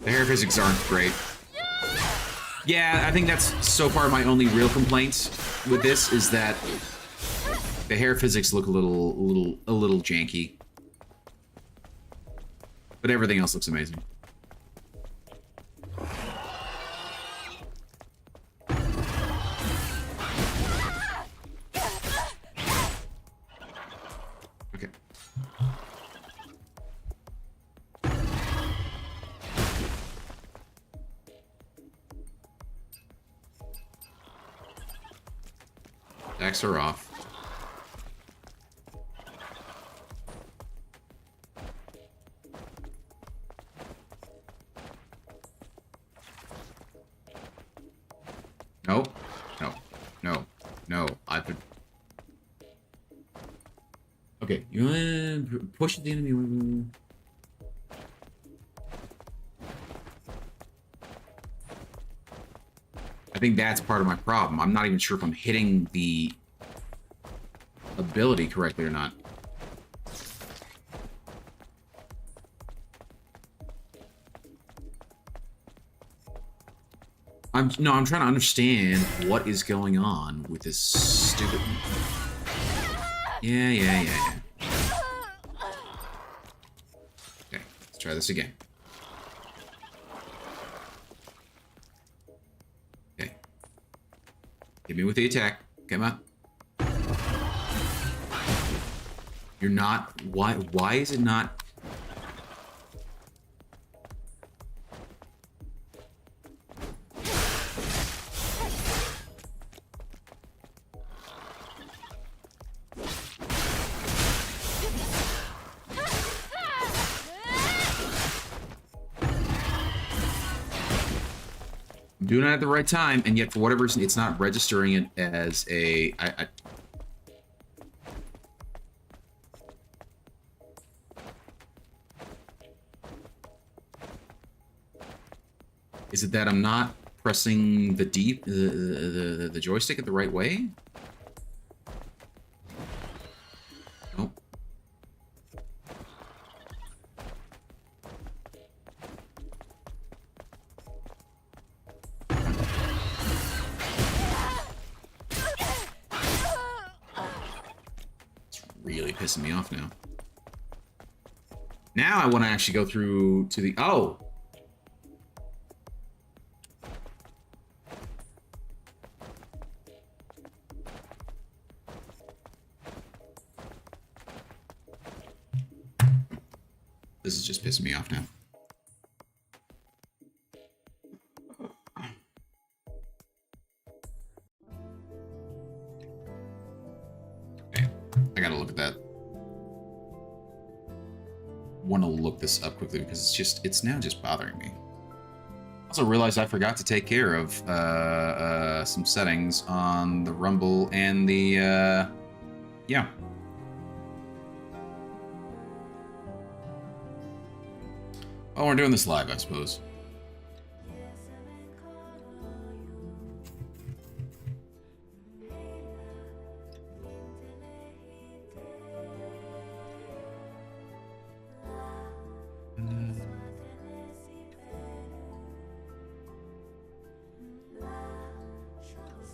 The hair physics aren't great. Yeah, I think that's so far my only real complaint with this is that the hair physics look a little janky. But everything else looks amazing. Okay. Decks are off. No, no, no, no. I put. Okay, you want to push the enemy. I think that's part of my problem. I'm not even sure if I'm hitting the ability correctly or not. I'm trying to understand what is going on with this stupid... Yeah. Okay, let's try this again. Okay. Hit me with the attack. Come on. You're not... Why is it not... doing it at the right time, and yet for whatever reason, it's not registering it as a... Is it that I'm not pressing the the joystick at the right way? Nope. Really pissing me off now. Now I want to actually go through to the... Oh! This is just pissing me off now. Okay, I gotta look at that. Want to look this up quickly because it's now just bothering me. Also realized I forgot to take care of some settings on the Rumble and the yeah. Oh, we're doing this live, I suppose.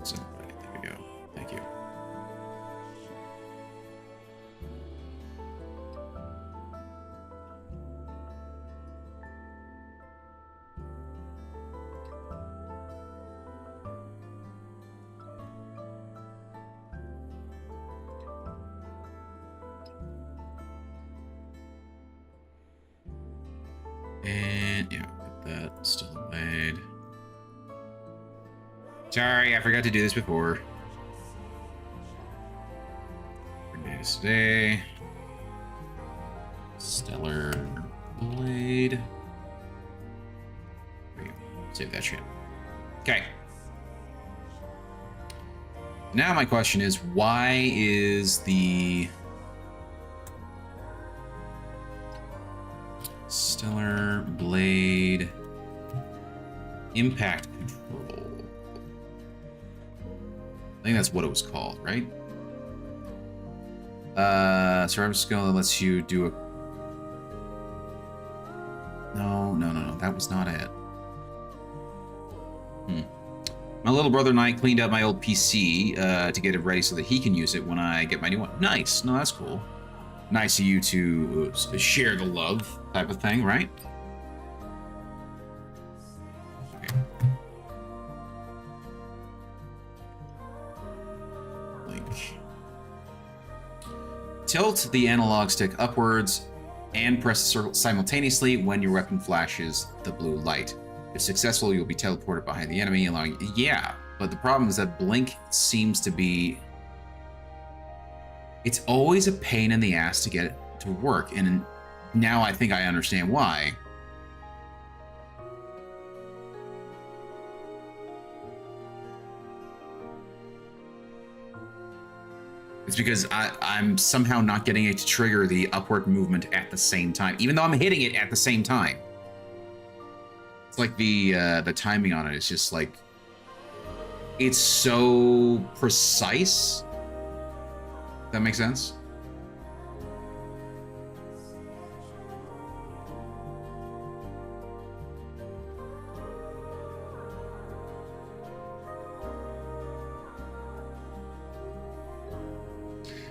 So, there we go. Thank you. And yeah, put that still away. Sorry, I forgot to do this before. Grenades today. Stellar Blade. There we go. Save that shit. Okay. Now my question is, why is the Stellar Blade Impact Control? I think that's what it was called, right? Survivor skill that lets you do a... No, that was not it. My little brother and I cleaned out my old PC to get it ready so that he can use it when I get my new one. Nice. No, that's cool. Nice of you to share the love type of thing, right? Okay. Link. Tilt the analog stick upwards and press the circle simultaneously when your weapon flashes the blue light. If successful, you'll be teleported behind the enemy, allowing... Yeah, but the problem is that Blink seems to be... It's always a pain in the ass to get it to work, and now I think I understand why. It's because I'm somehow not getting it to trigger the upward movement at the same time, even though I'm hitting it at the same time. It's like the timing on it is just like it's so precise. That makes sense?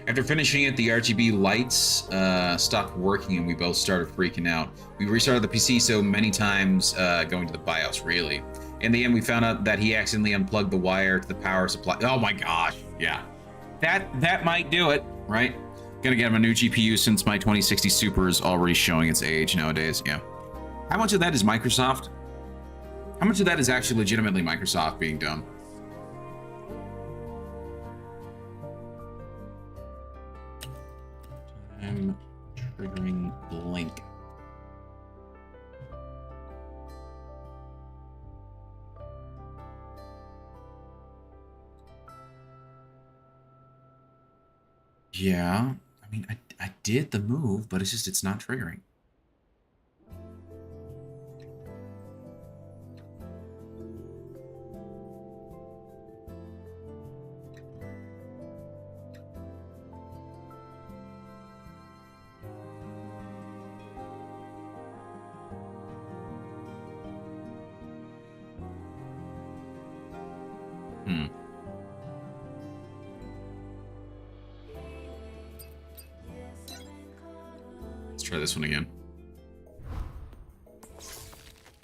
After finishing it, the RGB lights stopped working and we both started freaking out. We restarted the PC so many times going to the BIOS, really. In the end, we found out that he accidentally unplugged the wire to the power supply. Oh my gosh, yeah. That might do it, right? Gonna get him a new GPU since my 2060 Super is already showing its age nowadays, yeah. How much of that is Microsoft? How much of that is actually legitimately Microsoft being dumb? I'm triggering blink. Yeah, I mean, I did the move, but it's not triggering. Try this one again.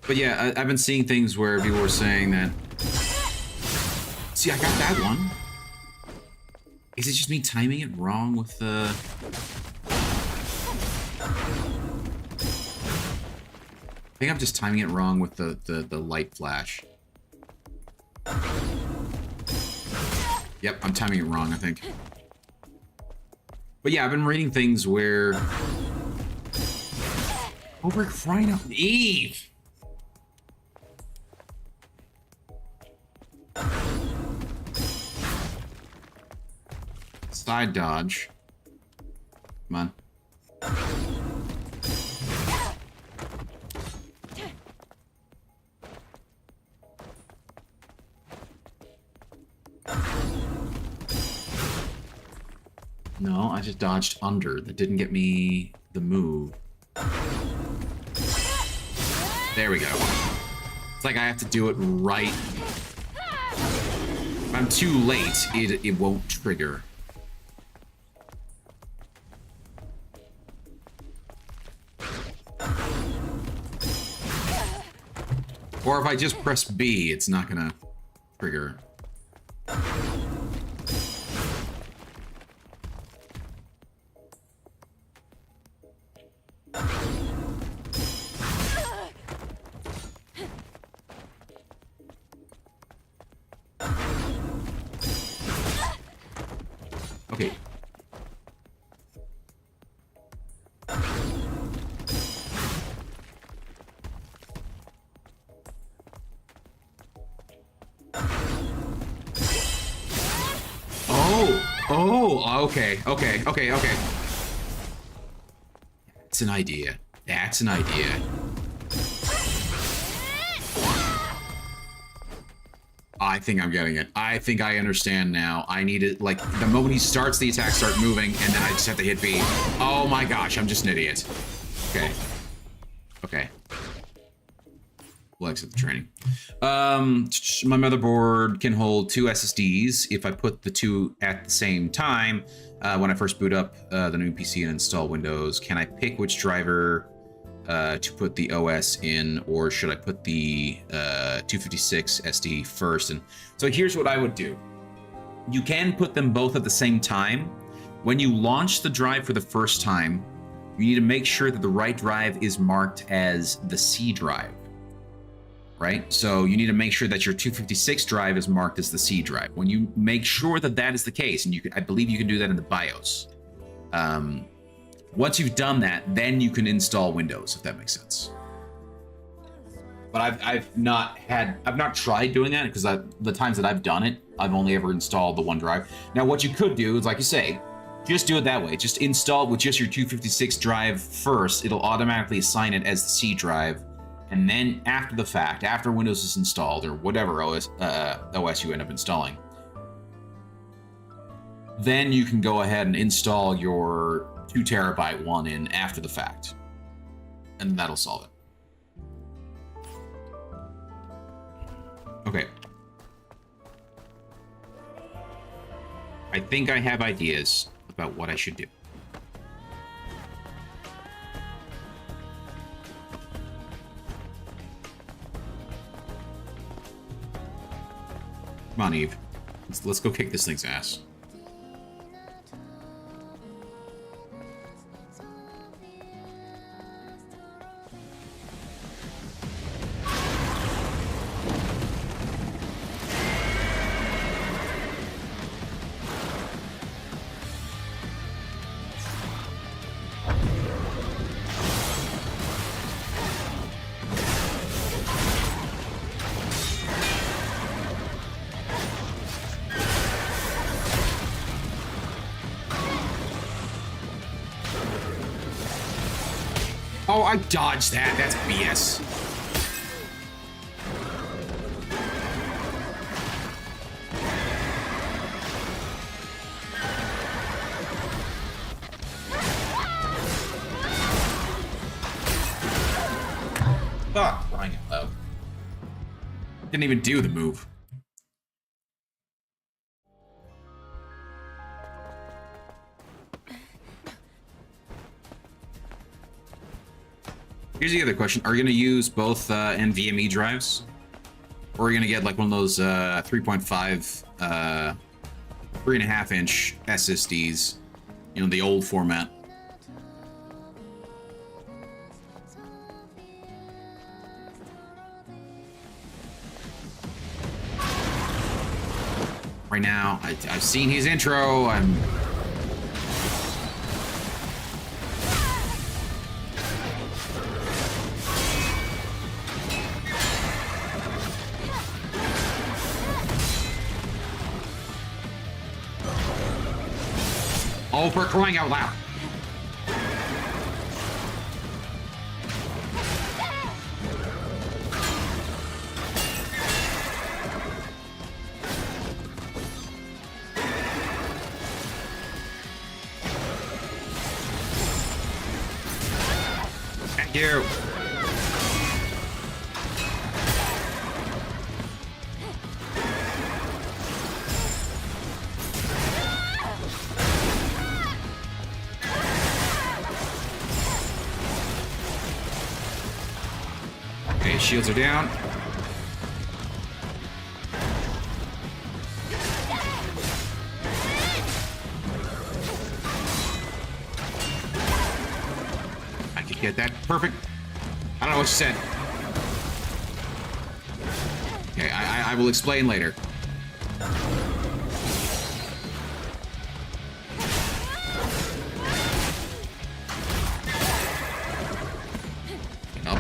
But yeah, I've been seeing things where people were saying that. See, I got that one. Is it just me timing it wrong with the? I think I'm just timing it wrong with the light flash. Yep, I'm timing it wrong, I think. But yeah, I've been reading things where. Oh, we're crying out. Eve! Side dodge. Come on. No, I just dodged under. That didn't get me the move. There we go. It's like I have to do it right. If I'm too late, it won't trigger. Or if I just press B, it's not gonna trigger. Okay. Oh, okay. That's an idea. That's an idea. I think I'm getting it. I think I understand now. I need it, like, the moment he starts, the attacks start moving, and then I just have to hit B. Oh my gosh, I'm just an idiot. Okay. Okay. We'll exit the training. My motherboard can hold 2 SSDs if I put the 2 at the same time. When I first boot up the new PC and install Windows, can I pick which driver to put the OS in, or should I put the 256 SD first? And so here's what I would do. You can put them both at the same time. When you launch the drive for the first time, you need to make sure that the right drive is marked as the C drive, right? So you need to make sure that your 256 drive is marked as the C drive. When you make sure that that is the case, and I believe you can do that in the BIOS. Once you've done that, then you can install Windows, if that makes sense. But I've not tried doing that, because the times that I've done it, I've only ever installed the one drive. Now, what you could do is, like you say, just do it that way. Just install it with just your 256 drive first. It'll automatically assign it as the C drive. And then after the fact, after Windows is installed, or whatever OS you end up installing, then you can go ahead and install your 2 terabyte one in after the fact. And that'll solve it. Okay. I think I have ideas about what I should do. Come on, Eve. Let's go kick this thing's ass. Oh, I dodged that. That's BS. Fuck, crying out loud. Didn't even do the move. Here's the other question. Are you going to use both NVMe drives? Or are you going to get like one of those 3.5, 3.5 inch SSDs? You know, the old format. Right now, I've seen his intro. I'm... Oh, for crying out loud. Thank you. Okay, shields are down. I could get that. Perfect. I don't know what you said. Okay, I will explain later. Up.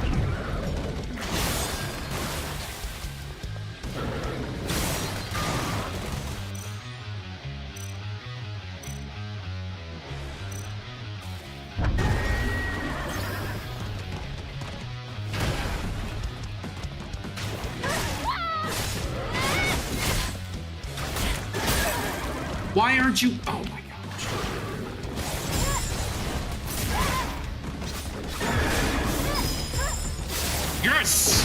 Why aren't you? Oh my gosh. Yes!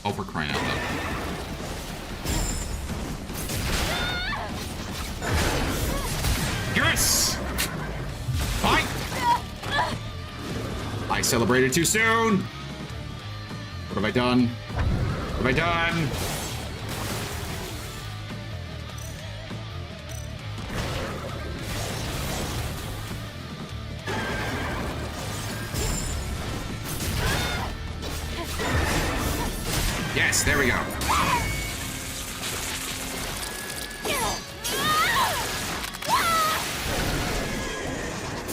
Oh, for crying out loud. Yes! Fight! I celebrated too soon! What have I done? What have I done? Yes, there we go.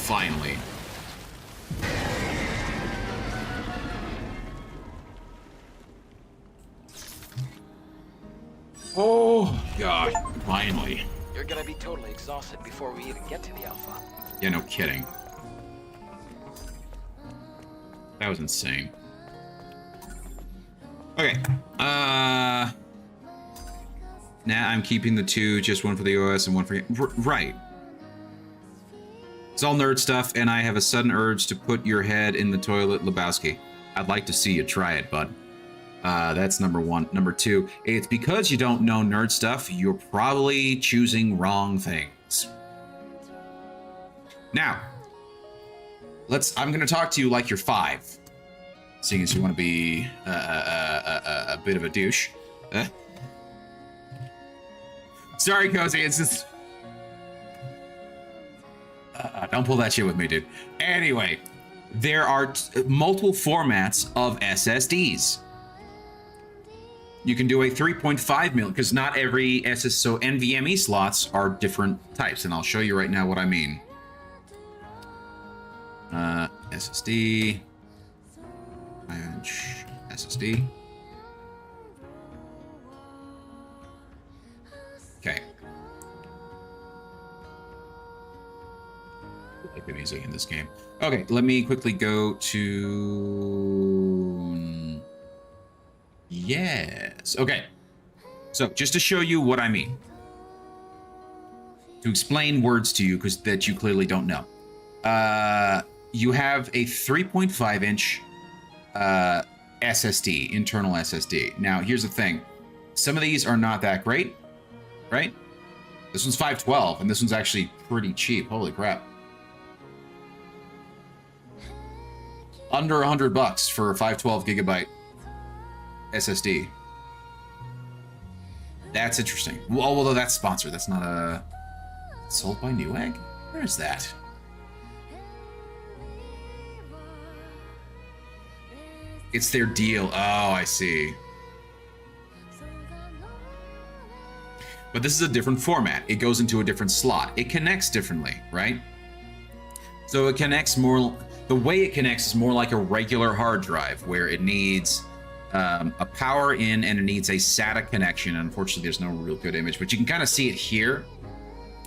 Finally. God, finally. You're gonna be totally exhausted before we even get to the Alpha. Yeah, no kidding. That was insane. Okay. Now I'm keeping the two, just one for the OS and one for... Right. It's all nerd stuff, and I have a sudden urge to put your head in the toilet, Lebowski. I'd like to see you try it, bud. That's number one. Number two, it's because you don't know nerd stuff, you're probably choosing wrong things. Now, I'm gonna talk to you like you're 5. Seeing as you want to be a bit of a douche. Sorry, Cozy, it's just... don't pull that shit with me, dude. Anyway, there are multiple formats of SSDs. You can do a 3.5 mil, because not every so NVMe slots are different types, and I'll show you right now what I mean. SSD, 5-inch SSD. Okay. I like the music in this game. Okay, let me quickly go to... Yes. Okay. So, just to show you what I mean. To explain words to you, because that you clearly don't know. You have a 3.5-inch SSD, internal SSD. Now, here's the thing. Some of these are not that great, right? This one's 512, and this one's actually pretty cheap. Holy crap. Under $100 for a 512 gigabyte SSD. That's interesting. Well, although that's sponsored. That's not a... Sold by Newegg? Where is that? It's their deal. Oh, I see. But this is a different format. It goes into a different slot. It connects differently, right? So it connects more... The way it connects is more like a regular hard drive, where it needs a power in and it needs a SATA connection. Unfortunately, there's no real good image, but you can kind of see it here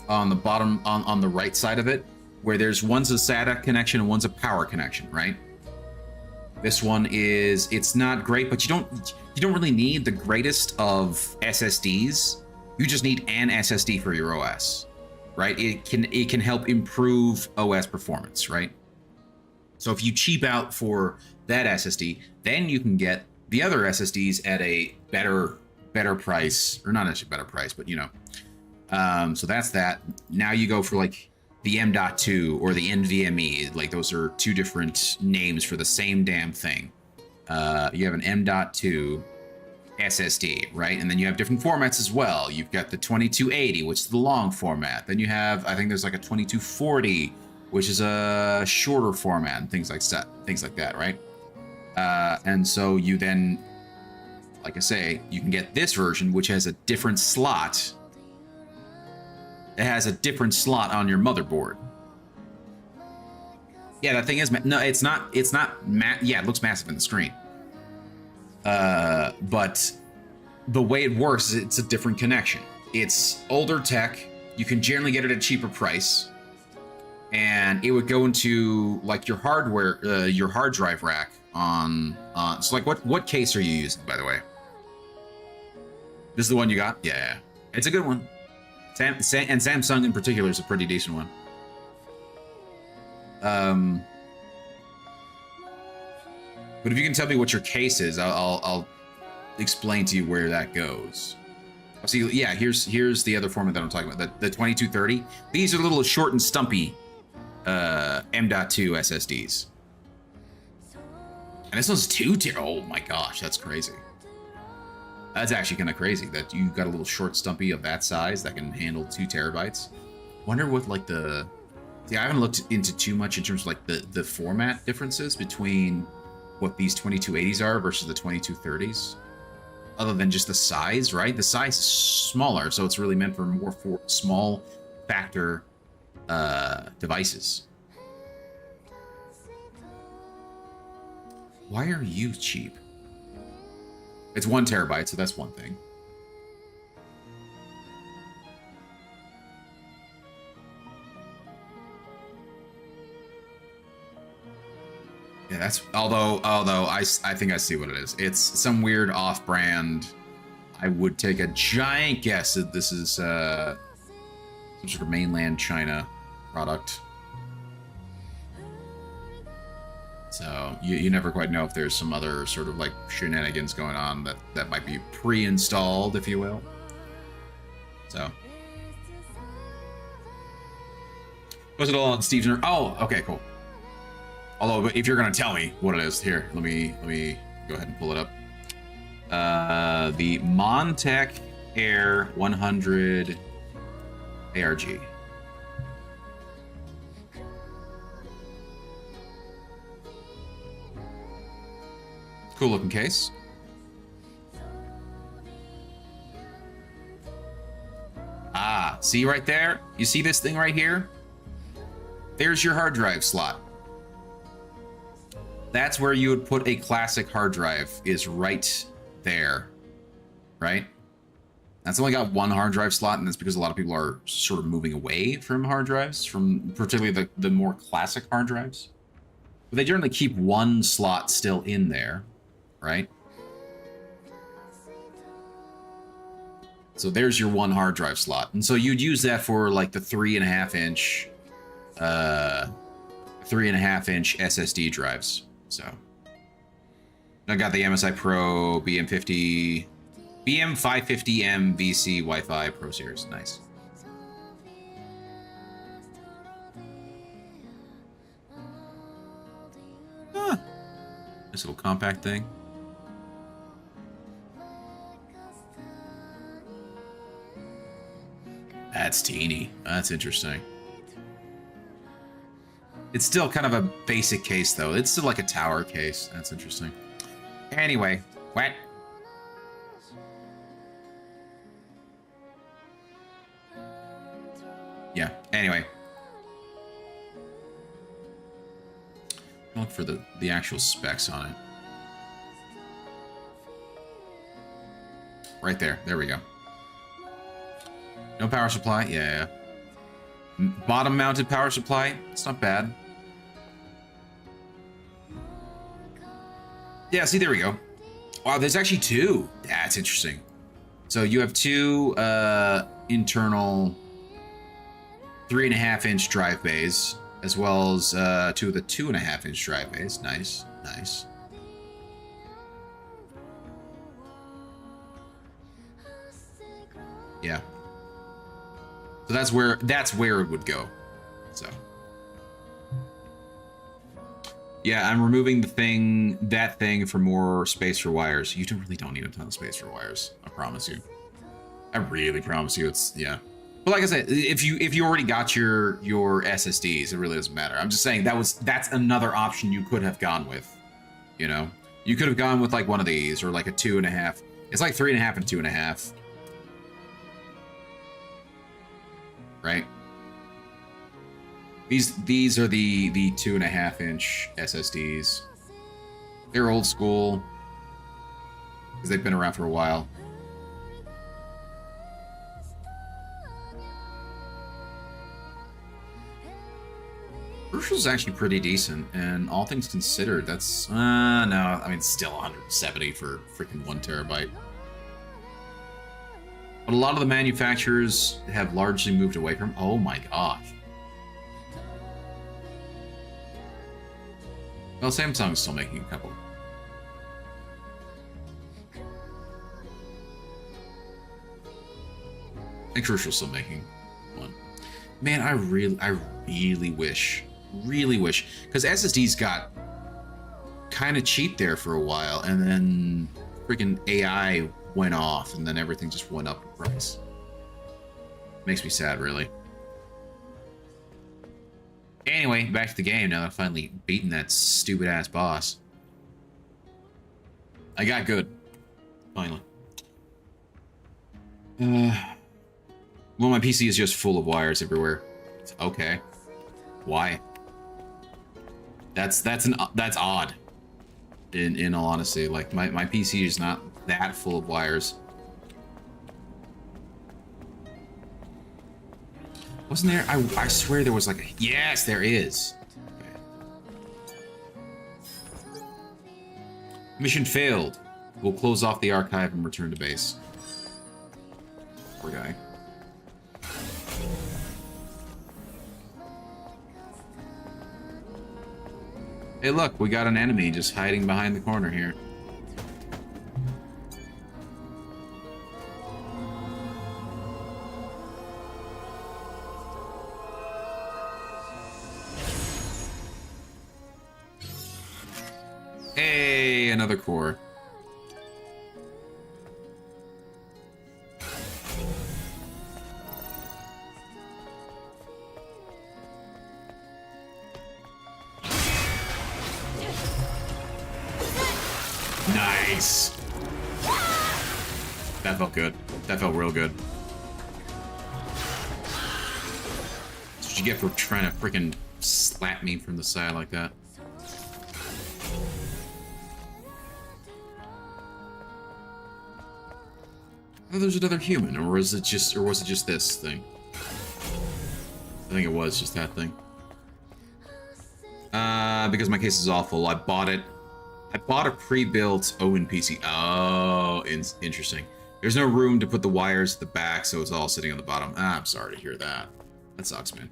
on the bottom, on the right side of it, where one's a SATA connection and one's a power connection, right? This one is, it's not great, but you don't really need the greatest of SSDs. You just need an SSD for your OS, right? It can help improve OS performance, right? So if you cheap out for that SSD, then you can get the other SSDs at a better price, or not actually better price, but you know. So that's that. Now you go for like the M.2 or the NVMe. Like those are two different names for the same damn thing. You have an M.2 SSD, right? And then you have different formats as well. You've got the 2280, which is the long format. Then you have, I think there's like a 2240, which is a shorter format, and things like that, right? And so you then, like I say, you can get this version, which has a different slot. It has a different slot on your motherboard. Yeah, that thing is, no, it's not, yeah, it looks massive in the screen. But the way it works is it's a different connection. It's older tech. You can generally get it at a cheaper price. And it would go into like your hardware, your hard drive rack on, so like what case are you using, by the way? This is the one you got? Yeah, it's a good one. And Samsung in particular is a pretty decent one. But if you can tell me what your case is, I'll explain to you where that goes. See, yeah, here's the other format that I'm talking about, the 2230. These are little short and stumpy M.2 SSDs. And this one's 2 TB. Oh my gosh, that's crazy. That's actually kind of crazy that you got a little short stumpy of that size that can handle 2 terabytes. Wonder what like the... See, I haven't looked into too much in terms of like the format differences between what these 2280s are versus the 2230s. Other than just the size, right? The size is smaller, so it's really meant for more small factor devices. Why are you cheap? It's 1 terabyte, so that's one thing. Yeah, that's although I think I see what it is. It's some weird off-brand. I would take a giant guess that this is some sort of mainland China product. So you never quite know if there's some other sort of like shenanigans going on that might be pre-installed, if you will. So was it all on Steve's? Oh, okay, cool. Although, if you're gonna tell me what it is, here, let me go ahead and pull it up. The Montech Air 100 ARG. Cool looking case. Ah, see right there? You see this thing right here? There's your hard drive slot. That's where you would put a classic hard drive, is right there, right? That's only got one hard drive slot, and that's because a lot of people are sort of moving away from hard drives, from particularly the more classic hard drives. But they generally keep one slot still in there, right? So there's your one hard drive slot. And so you'd use that for like the 3.5 inch SSD drives. So I got the MSI Pro BM550M VC Wi-Fi Pro Series. Nice. Ah, nice little compact thing. That's teeny. That's interesting. It's still kind of a basic case, though. It's still like a tower case. That's interesting. Anyway, what? Yeah, anyway. Look for the actual specs on it. Right there. There we go. No power supply? Yeah. Bottom mounted power supply? It's not bad. Yeah, see, there we go. Wow, there's actually two. That's interesting. So you have two internal 3.5 inch drive bays, as well as two of the 2.5 inch drive bays. Nice, nice. Yeah. So that's where it would go. So yeah, I'm removing that thing for more space for wires. You really don't need a ton of space for wires. I promise you. I really promise you. It's yeah. But like I said, if you already got your SSDs, it really doesn't matter. I'm just saying that's another option you could have gone with. You know, you could have gone with like one of these or like a 2.5. It's like 3.5 and 2.5. Right? These are the 2.5 inch SSDs. They're old school because they've been around for a while. Crucial's actually pretty decent, and all things considered, that's no, I mean, it's still 170 for freaking 1 terabyte. But a lot of the manufacturers have largely moved away from. Oh my gosh. Well, Samsung's still making a couple. And Crucial's still making one. Man, I really wish, because SSDs got kind of cheap there for a while, and then freaking AI went off, and then everything just went up in price. Makes me sad, really. Anyway, back to the game now that I've finally beaten that stupid ass boss. I got good. Finally. Well, my PC is just full of wires everywhere. Okay. Why? That's odd. In all honesty, like my PC is not that full of wires. Wasn't there? I swear there was like a... Yes, there is. Okay. Mission failed. We'll close off the archive and return to base. Poor guy. Hey look, we got an enemy just hiding behind the corner here. Hey, another core. Nice. That felt good. That felt real good. That's what you get for trying to freaking slap me from the side like that. Oh, there's another human, or was it just this thing? I think it was just that thing. Because my case is awful, I bought it. I bought a pre-built Owen PC. Oh, interesting. There's no room to put the wires at the back, so it's all sitting on the bottom. Ah, I'm sorry to hear that. That sucks, man.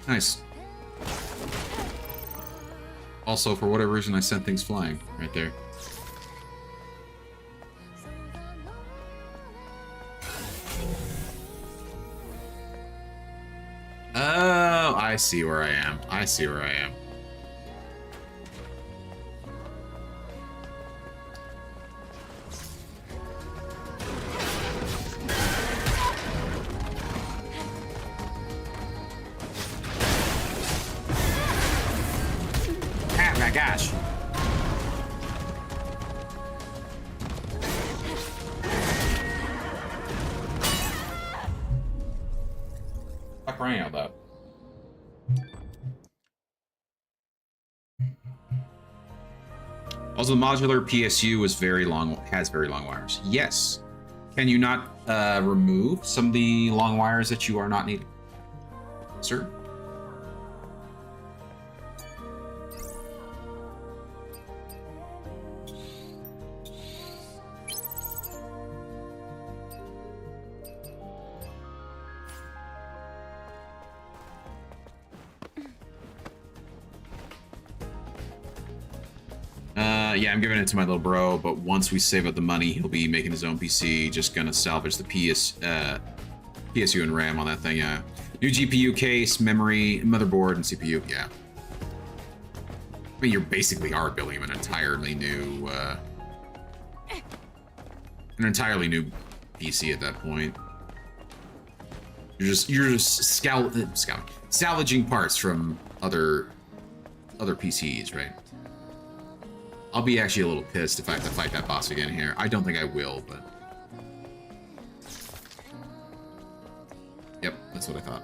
Nice. Also, for whatever reason, I sent things flying right there. Oh, I see where I am. I see where I am. Gosh. Fuck Ryan out though. Also, the modular PSU has very long wires. Yes. Can you not remove some of the long wires that you are not needing? Sir? Yeah, I'm giving it to my little bro, but once we save up the money, he'll be making his own PC, just gonna salvage the PSU and RAM on that thing, yeah. New GPU case, memory, motherboard, and CPU, yeah. I mean, you basically are building an entirely new PC at that point. You're just salvaging parts from other PCs, right? I'll be actually a little pissed if I have to fight that boss again here. I don't think I will, but... Yep, that's what I thought.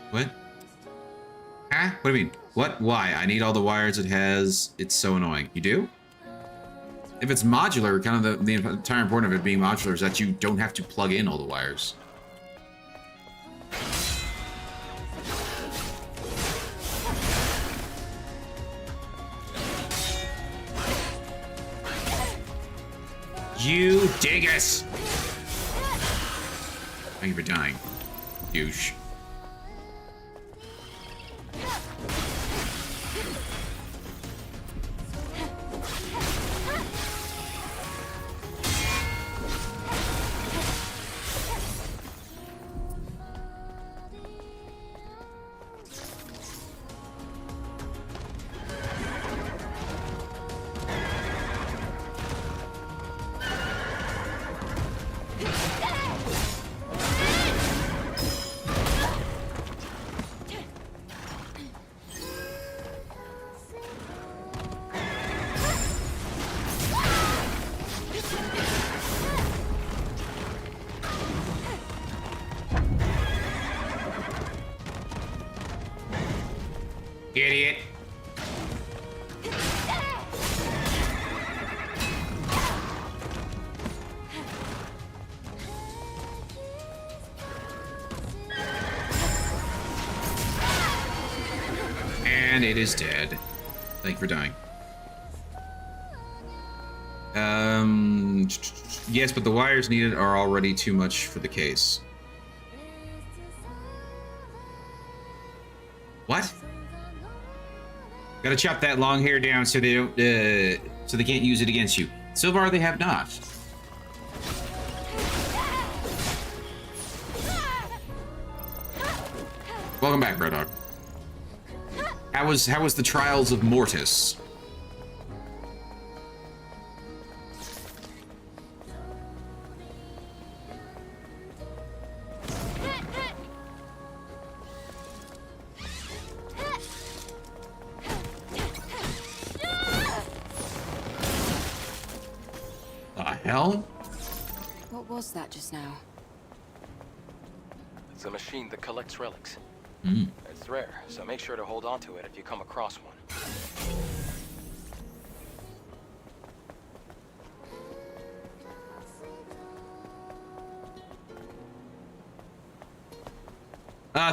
What? Huh? What do you mean? What? Why? I need all the wires it has. It's so annoying. You do? If it's modular, kind of the entire point of it being modular is that you don't have to plug in all the wires. You dingus! Thank you for dying, douche. It is dead. Thank you for dying. Yes, but the wires needed are already too much for the case. What? Gotta chop that long hair down so they don't, so they can't use it against you. So far, they have not. Welcome back, Brodog. How was the trials of Mortis? The hell? What was that just now? It's a machine that collects relics. Mm. It's rare, so make sure to hold on to it if you come across one.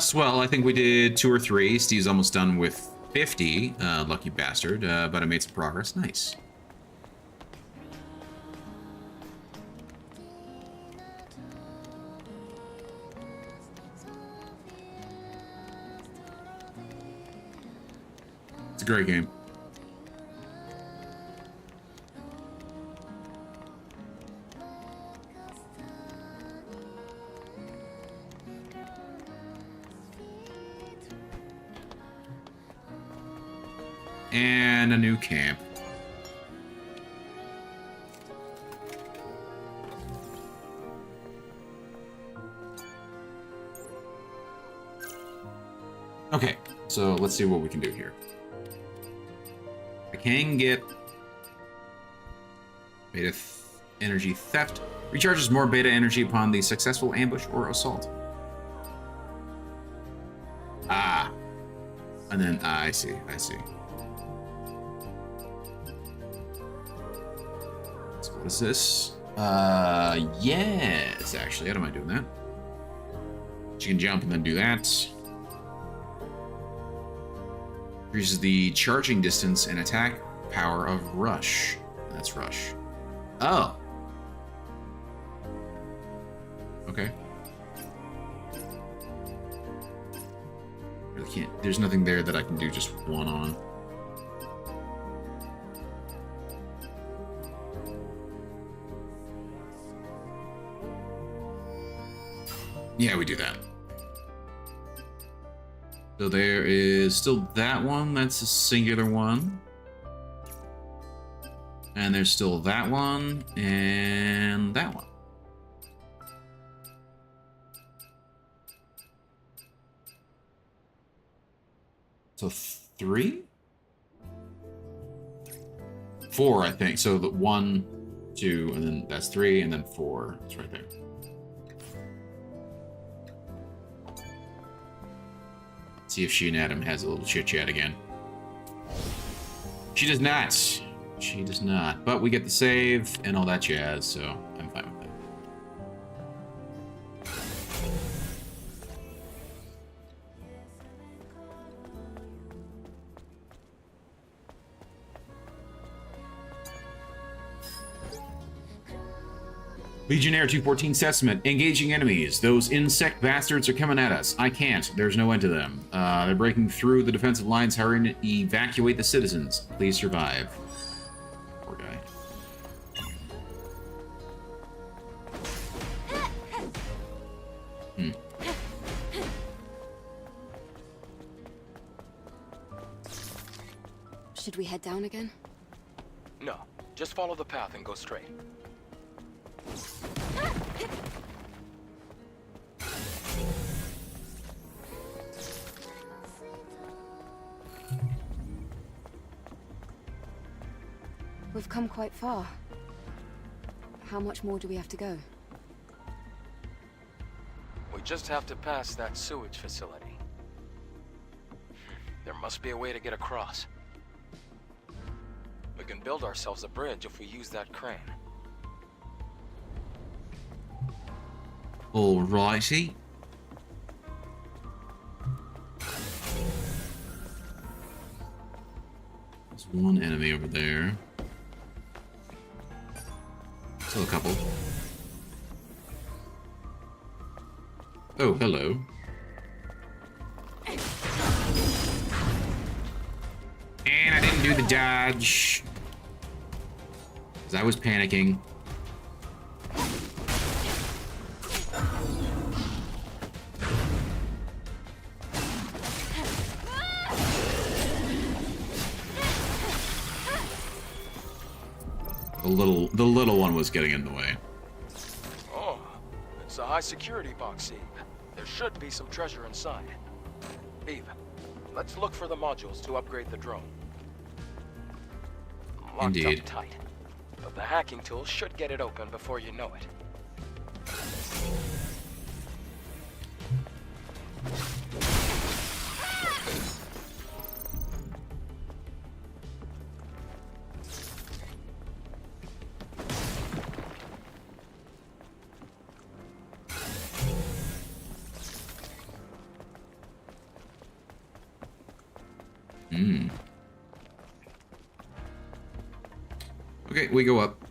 Swell, I think we did 2 or 3. Steve's almost done with 50. Lucky bastard, but I made some progress. Nice. It's a great game. And a new camp. Okay, so let's see what we can do here. I can get beta energy theft. Recharges more beta energy upon the successful ambush or assault. Ah. And then, I see. So what is this? Yes, actually, I don't mind doing that. She can jump and then do that. Increases the charging distance and attack power of Rush. That's Rush. Oh. Okay. Really can't. There's nothing there that I can do just one on. Yeah, we do that. So there is still that one. That's a singular one. And there's still that one and that one. So 3? 4, I think. So the 1, 2, and then that's 3, and then 4. It's right there. See if she and Adam has a little chit chat again. She does not. She does not. But we get the save and all that jazz, so I'm fine with that. Legionnaire 214 Testament. Engaging enemies. Those insect bastards are coming at us. I can't. There's no end to them. They're breaking through the defensive lines. Hurry to evacuate the citizens. Please survive. Poor guy. Should we head down again? No, just follow the path and go straight. We've come quite far. How much more do we have to go? We just have to pass that sewage facility. There must be a way to get across. We can build ourselves a bridge if we use that crane. Alrighty. There's one enemy over there. Still a couple. Oh, hello. And I didn't do the dodge. Because I was panicking. The little one was getting in the way. Oh, it's a high security box, Eve. There should be some treasure inside. Eve, let's look for the modules to upgrade the drone. Locked Indeed. up tight. But the hacking tools should get it open before you know it. Okay, we go up.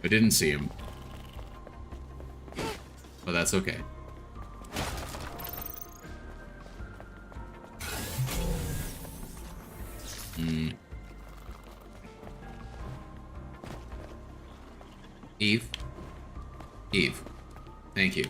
I didn't see him. But that's okay. Eve? Eve. Thank you.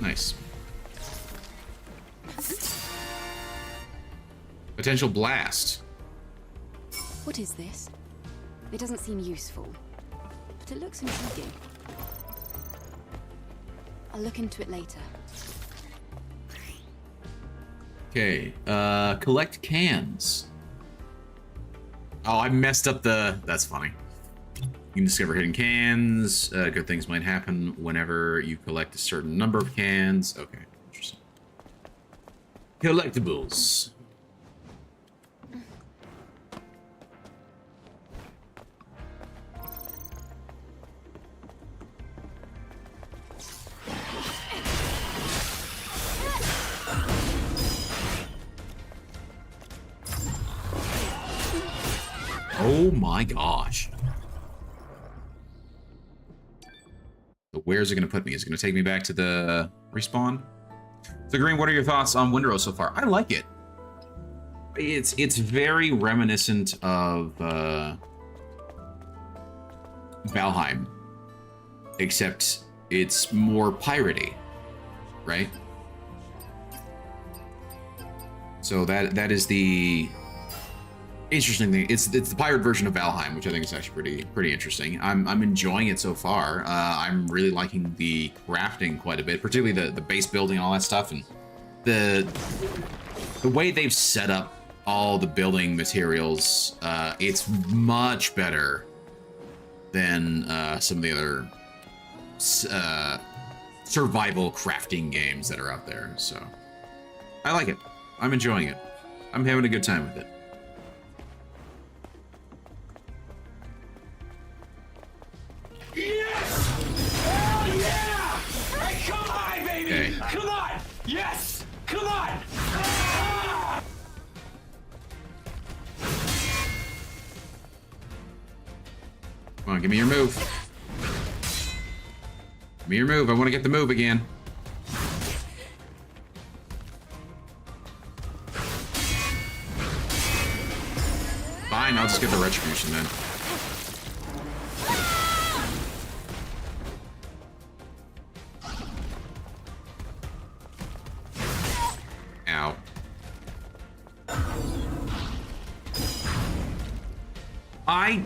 Nice. Potential blast. What is this? It doesn't seem useful, but it looks intriguing. I'll look into it later. Okay, collect cans. Oh, I messed up the... That's funny. You can discover hidden cans. Good things might happen whenever you collect a certain number of cans. Okay, interesting. Collectibles. Oh my gosh. So where's it going to put me? Is it going to take me back to the respawn? So Green, what are your thoughts on Windrose so far? I like it. It's very reminiscent of Valheim, except it's more piratey, right? So that is the interesting thing. It's the pirate version of Valheim, which I think is actually pretty interesting. I'm enjoying it so far. I'm really liking the crafting quite a bit, particularly the base building and all that stuff, and the way they've set up all the building materials. It's much better than some of the other survival crafting games that are out there. So I like it. I'm enjoying it. I'm having a good time with it. Yes! Hell yeah! Hey, come on, baby! Okay. Come on! Yes! Come on! Ah! Come on, give me your move. Give me your move. I want to get the move again. Fine, I'll just get the retribution then. Ow. I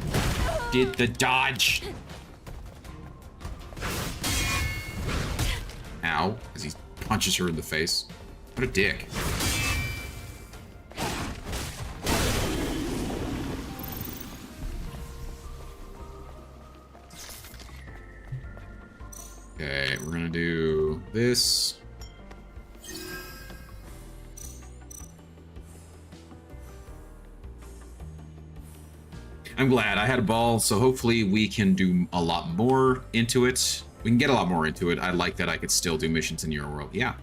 did the dodge. Ow, as he punches her in the face. What a dick. Okay, we're gonna do this. I'm glad I had a ball, so hopefully we can do a lot more into it. We can get a lot more into it. I like that I could still do missions in your world. Yeah.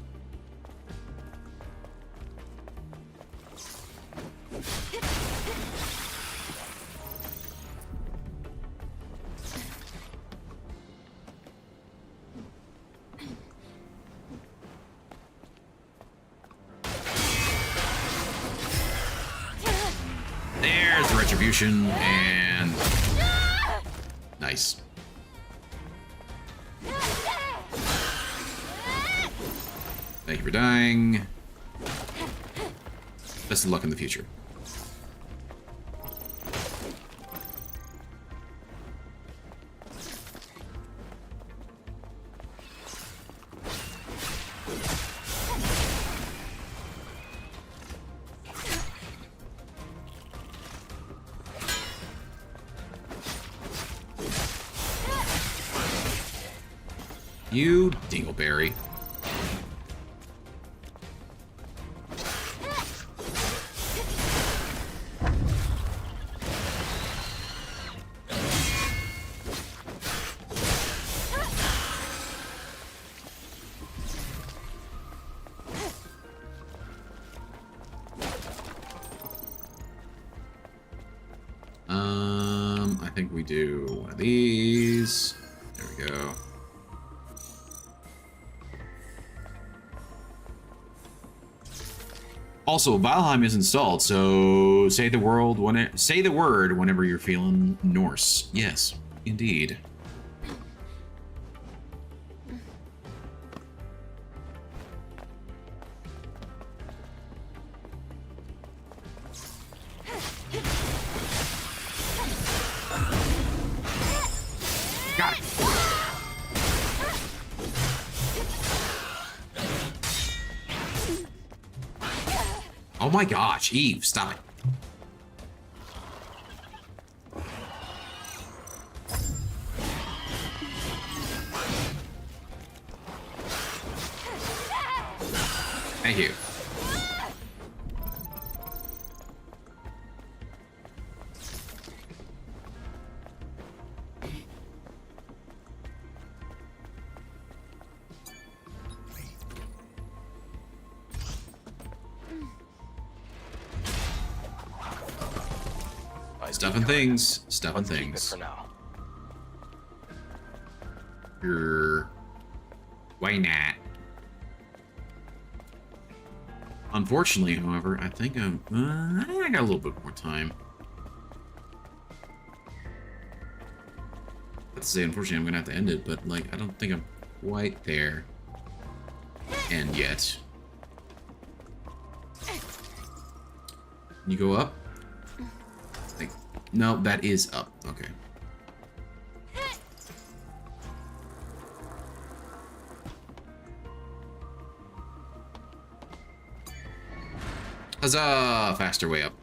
There's the retribution, and nice. Thank you for dying. Best of luck in the future. You dingleberry. I think we do one of these. There we go. Also, Valheim is installed, so say the word whenever you're feeling Norse. Yes, indeed. Got it. Oh my gosh, Eve, stop it. Thank you. Stuff and things. Stuff and Let's keep it things. for now. Why not? Unfortunately, however, I think I got a little bit more time. Let's say, unfortunately, I'm gonna have to end it, but like, I don't think I'm quite there. And yet. You go up? No, that is up. Okay. Huzzah! Faster way up.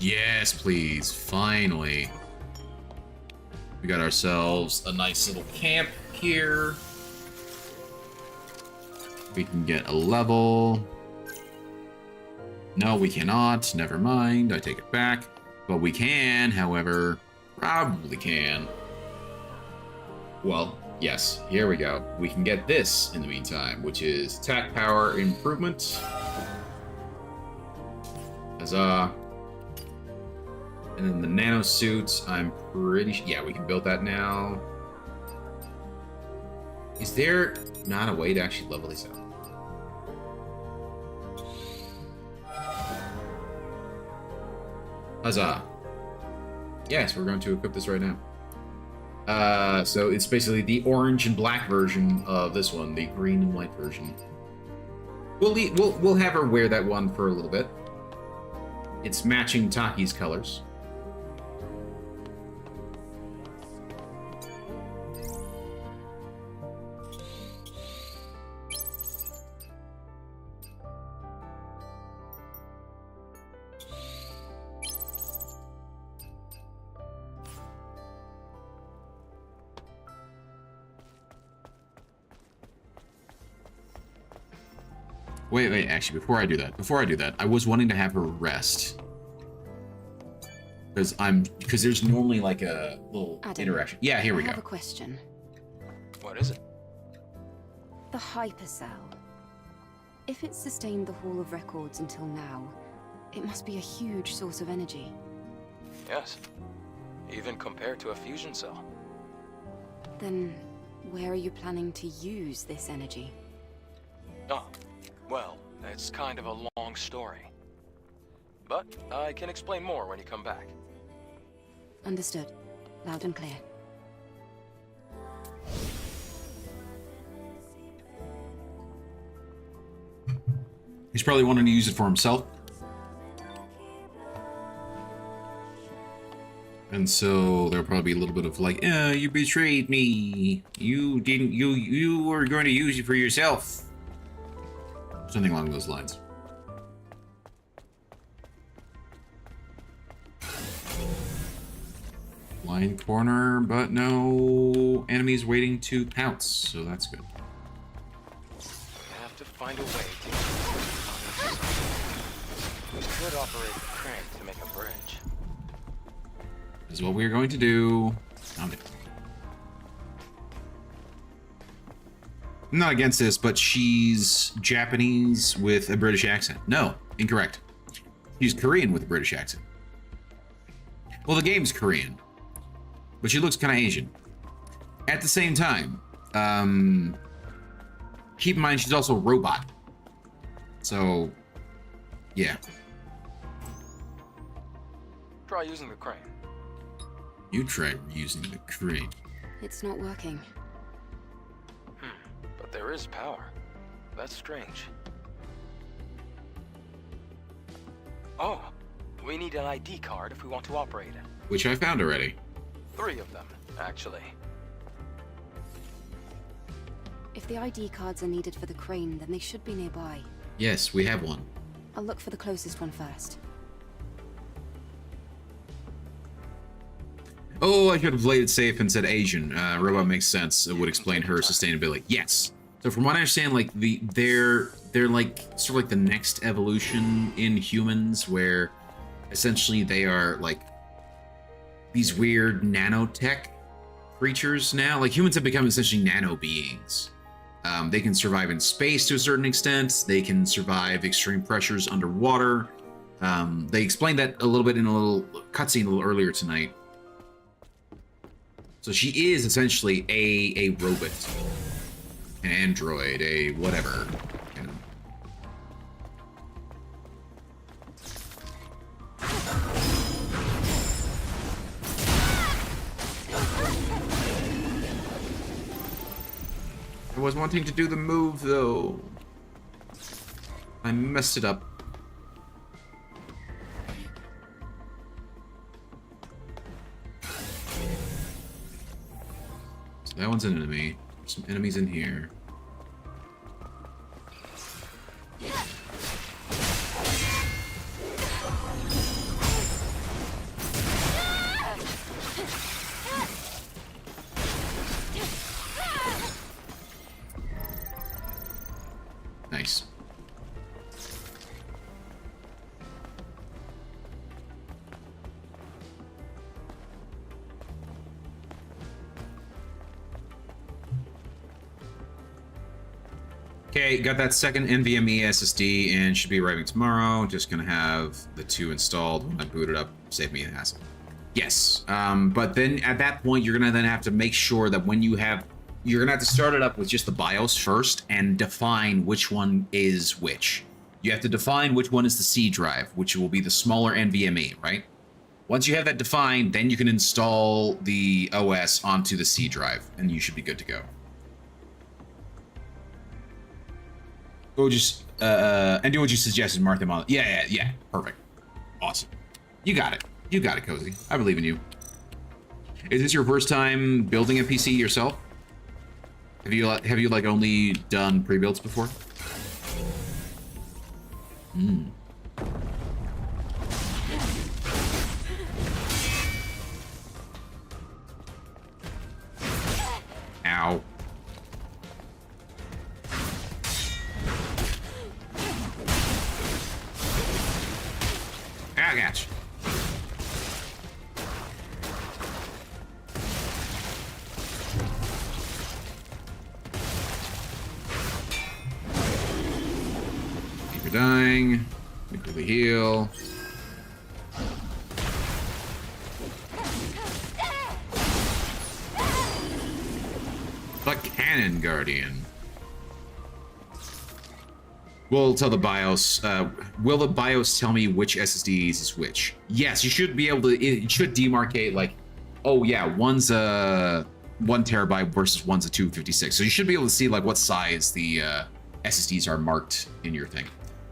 Yes, please. Finally. We got ourselves a nice little camp here. We can get a level. No, we cannot. Never mind. I take it back. But we can, however, probably can. Well, yes. Here we go. We can get this in the meantime, which is attack power improvement. Huzzah. And then the nano suits, I'm pretty sure. Yeah, we can build that now. Is there not a way to actually level these out? Huzzah. Yes, we're going to equip this right now. So it's basically the orange and black version of this one, the green and white version. We'll have her wear that one for a little bit. It's matching Taki's colors. Wait, actually, before I do that, I was wanting to have her rest. Because there's normally like a little Adam, interaction. Yeah, here we I go. have a question. What is it? The hypercell. If it sustained the Hall of Records until now, it must be a huge source of energy. Yes. Even compared to a fusion cell. Then, where are you planning to use this energy? Oh, well, it's kind of a long story. But I can explain more when you come back. Understood. Loud and clear. He's probably wanting to use it for himself. And so there'll probably be a little bit of like, you betrayed me. You were going to use it for yourself. Something along those lines. Blind corner, but no enemies waiting to pounce, so that's good. We have to find a way to we could operate the crane to make a bridge. This is what we're going to do. I'm not against this, but she's Japanese with a British accent. No, incorrect. She's Korean with a British accent. Well, the game's Korean, but she looks kind of Asian. At the same time, keep in mind she's also a robot. So, yeah. Try using the crane. You tried using the crane. It's not working. But there is power. That's strange. Oh, we need an ID card if we want to operate it. Which I found already. 3 of them, actually. If the ID cards are needed for the crane, then they should be nearby. Yes, we have one. I'll look for the closest one first. Oh, I should have played it safe and said Asian. Robot makes sense. It would explain her sustainability. Yes. So from what I understand, like they're like sort of like the next evolution in humans, where essentially they are like these weird nanotech creatures now. Like humans have become essentially nano beings. They can survive in space to a certain extent. They can survive extreme pressures underwater. They explained that a little bit in a little cutscene a little earlier tonight. So she is essentially a robot, an android, a whatever. You know. I was wanting to do the move though. I messed it up. That one's an enemy. There's some enemies in here. Nice. Okay, got that second NVMe SSD and should be arriving tomorrow. Just gonna have the 2 installed when I boot it up. Save me a hassle. Yes, but then at that point, you're gonna then have to make sure that when you have, you're gonna have to start it up with just the BIOS first and define which one is which. You have to define which one is the C drive, which will be the smaller NVMe, right? Once you have that defined, then you can install the OS onto the C drive, and you should be good to go. Go just and do what you suggested, Martha. Yeah. Perfect. Awesome. You got it. You got it, Cozy. I believe in you. Is this your first time building a PC yourself? Have you like only done pre-builds before? Hmm. Ow. I got you. Keep her dying. Quickly heal. The Cannon Guardian. We'll tell the BIOS. Will the BIOS tell me which SSDs is which? Yes, you should be able to. It should demarcate like, oh yeah, one's a 1 terabyte versus one's a 256. So you should be able to see like what size the SSDs are marked in your thing.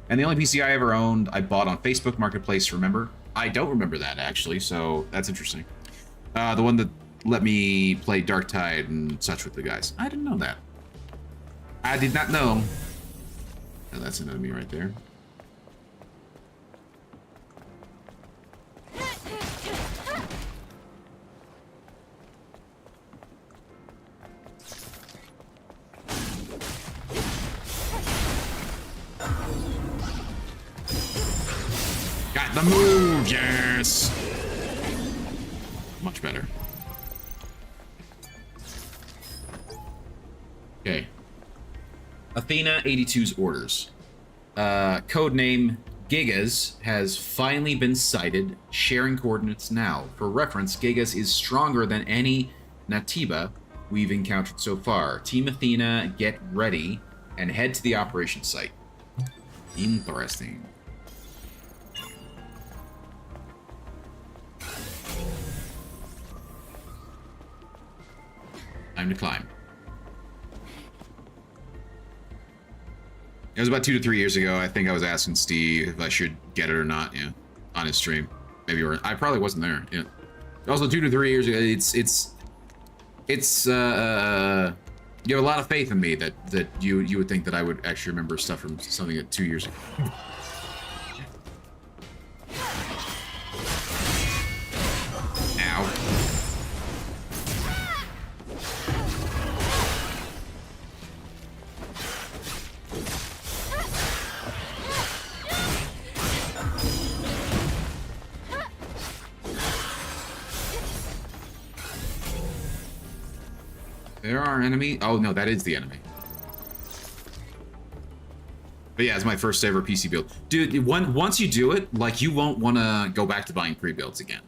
And the only PC I ever owned, I bought on Facebook Marketplace. Remember? I don't remember that actually. So that's interesting. The one that let me play Dark Tide and such with the guys. I didn't know that. I did not know. Oh, that's an enemy right there. Got the move, yes! Much better. Okay. Athena 82's orders. Codename Gigas has finally been sighted, sharing coordinates now. For reference, Gigas is stronger than any Natiba we've encountered so far. Team Athena, get ready and head to the operation site. Interesting. Time to climb. It was about 2 to 3 years ago. I think I was asking Steve if I should get it or not. Yeah, on his stream. Maybe I probably wasn't there. Yeah. Also, 2 to 3 years ago. It's you have a lot of faith in me that you would think that I would actually remember stuff from something that 2 years ago. Ow. There are enemies. Oh no, that is the enemy. But yeah, it's my first ever PC build. Dude, once you do it, like, you won't want to go back to buying pre-builds again.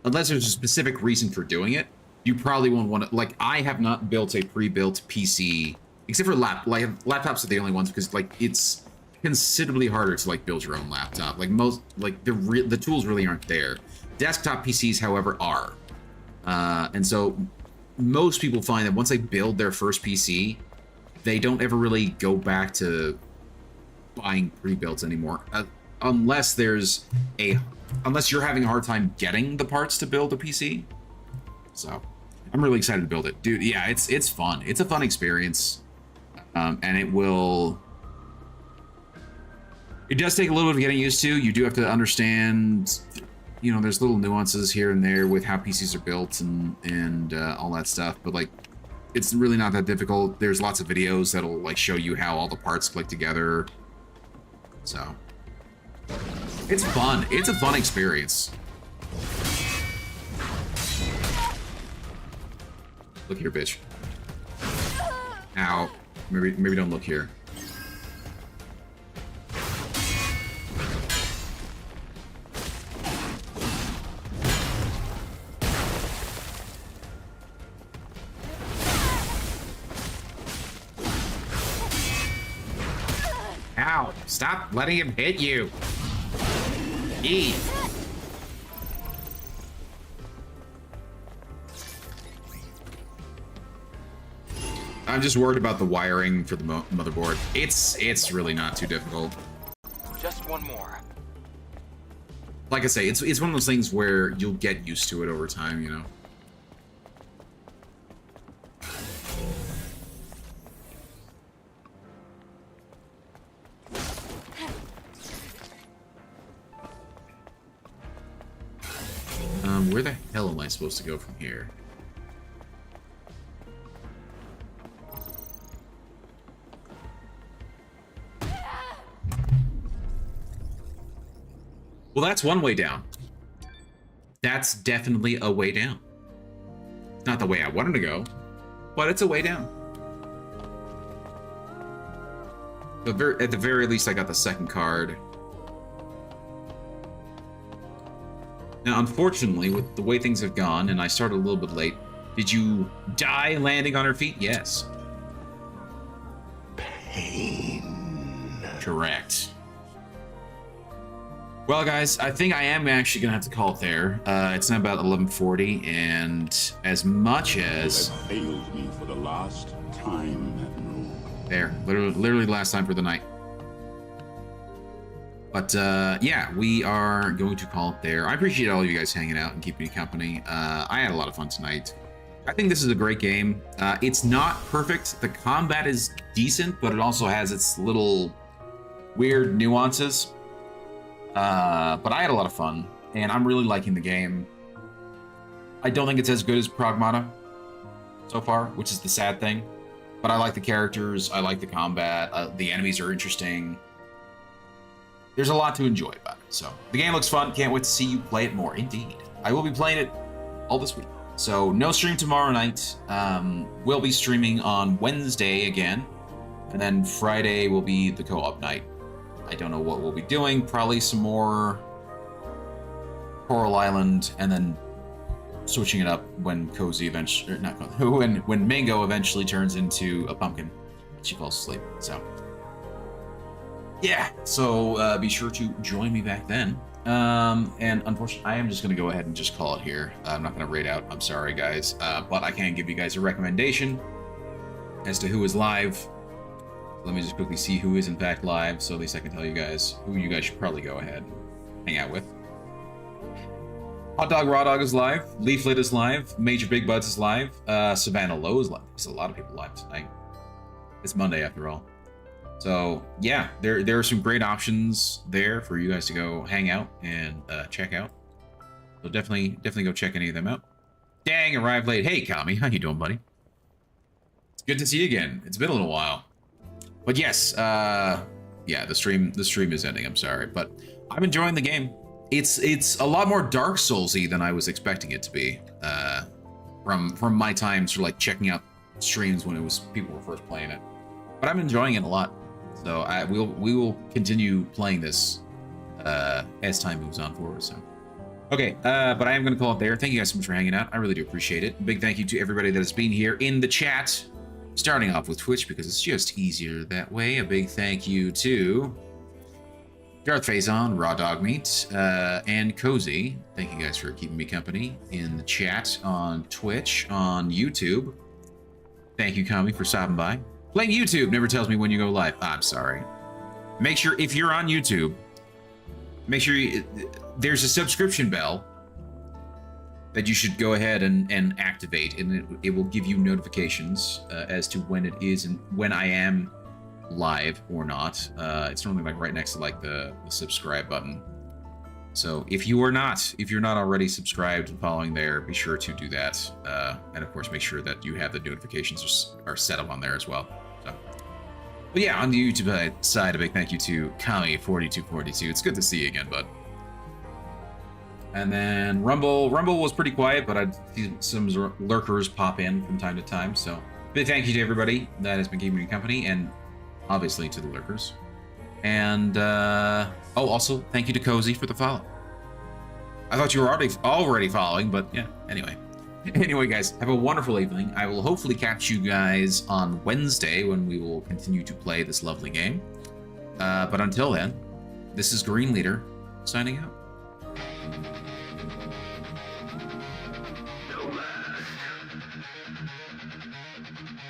Unless there's a specific reason for doing it, you probably won't want to. Like, I have not built a pre-built PC, except for laptops are the only ones, because like it's considerably harder to like build your own laptop. Like the tools really aren't there. Desktop PCs, however, are. And so most people find that once they build their first PC, they don't ever really go back to buying pre-builds anymore, unless you're having a hard time getting the parts to build a PC. So I'm really excited to build it, dude. Yeah, it's fun. It's a fun experience, and it does take a little bit of getting used to. You do have to understand, you know, there's little nuances here and there with how PCs are built and all that stuff, but like, it's really not that difficult. There's lots of videos that'll like show you how all the parts click together. So it's fun. It's a fun experience. Look here, bitch. Ow. Maybe don't look here. Ow! Stop letting him hit you! Eat! I'm just worried about the wiring for the motherboard. It's really not too difficult. Just one more. Like I say, it's one of those things where you'll get used to it over time, you know. Where the hell am I supposed to go from here? Well, that's one way down. That's definitely a way down. It's not the way I wanted to go, but it's a way down. But at the very least, I got the second card. Now, unfortunately, with the way things have gone, and I started a little bit late, did you die landing on her feet? Yes. Pain. Correct. Well, guys, I think I am actually going to have to call it there. It's now about 11:40, and as much as... That failed me for the last time, Admiral. There, literally last time for the night. But yeah, we are going to call it there. I appreciate all of you guys hanging out and keeping me company. I had a lot of fun tonight. I think this is a great game. It's not perfect. The combat is decent, but it also has its little weird nuances. But I had a lot of fun, and I'm really liking the game. I don't think it's as good as Pragmata so far, which is the sad thing. But I like the characters. I like the combat. The enemies are interesting. There's a lot to enjoy about it. So the game looks fun. Can't wait to see you play it more. Indeed. I will be playing it all this week. So no stream tomorrow night. We'll be streaming on Wednesday again. And then Friday will be the co-op night. I don't know what we'll be doing. Probably some more Coral Island, and then switching it up when Cozy eventually, or not Cozy, when Mango eventually turns into a pumpkin. She falls asleep. So yeah, so be sure to join me back then. And unfortunately, I am just going to go ahead and just call it here. I'm not going to raid out. I'm sorry, guys. But I can give you guys a recommendation as to who is live. Let me just quickly see who is in fact live, so at least I can tell you guys who you guys should probably go ahead and hang out with. Hot Dog Raw Dog is live. Leaflet is live. Major Big Buds is live. Savannah Lowe is live. There's a lot of people live tonight. It's Monday after all. So yeah, there are some great options there for you guys to go hang out and check out. So definitely go check any of them out. Dang, arrived late. Hey Kami, how you doing, buddy? It's good to see you again. It's been a little while. But yes, yeah, the stream is ending. I'm sorry, but I'm enjoying the game. It's a lot more Dark Souls-y than I was expecting it to be. From my time sort of like checking out streams when people were first playing it. But I'm enjoying it a lot. So we will continue playing this as time moves on forward. So okay, but I am going to call it there. Thank you guys so much for hanging out. I really do appreciate it. Big thank you to everybody that has been here in the chat. Starting off with Twitch because it's just easier that way. A big thank you to Darth Faison, Raw Dog Meat, and Cozy. Thank you guys for keeping me company in the chat on Twitch, on YouTube. Thank you, Kami, for stopping by. Playing YouTube never tells me when you go live. I'm sorry. Make sure, if you're on YouTube, make sure there's a subscription bell that you should go ahead and activate, and it will give you notifications as to when it is and when I am live or not. It's normally like right next to like the subscribe button. So if you're not already subscribed and following there, be sure to do that. And of course, make sure that you have the notifications are set up on there as well. So, but yeah, on the YouTube side, a big thank you to Kami4242. It's good to see you again, bud. And then Rumble was pretty quiet, but I'd see some lurkers pop in from time to time. So big thank you to everybody that has been keeping me company, and obviously to the lurkers. And also thank you to Cozy for the follow. I thought you were already following, but yeah. Anyway, guys, have a wonderful evening. I will hopefully catch you guys on Wednesday when we will continue to play this lovely game. But until then, this is Green Leader signing out.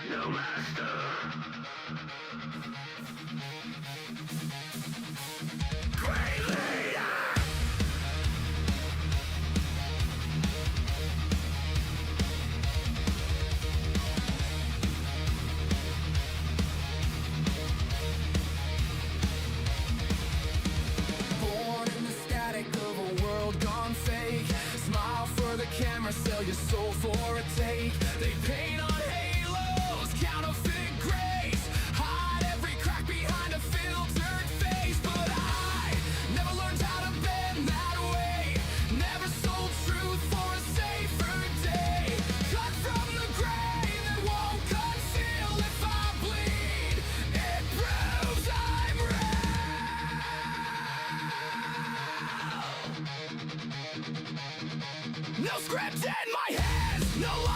No master.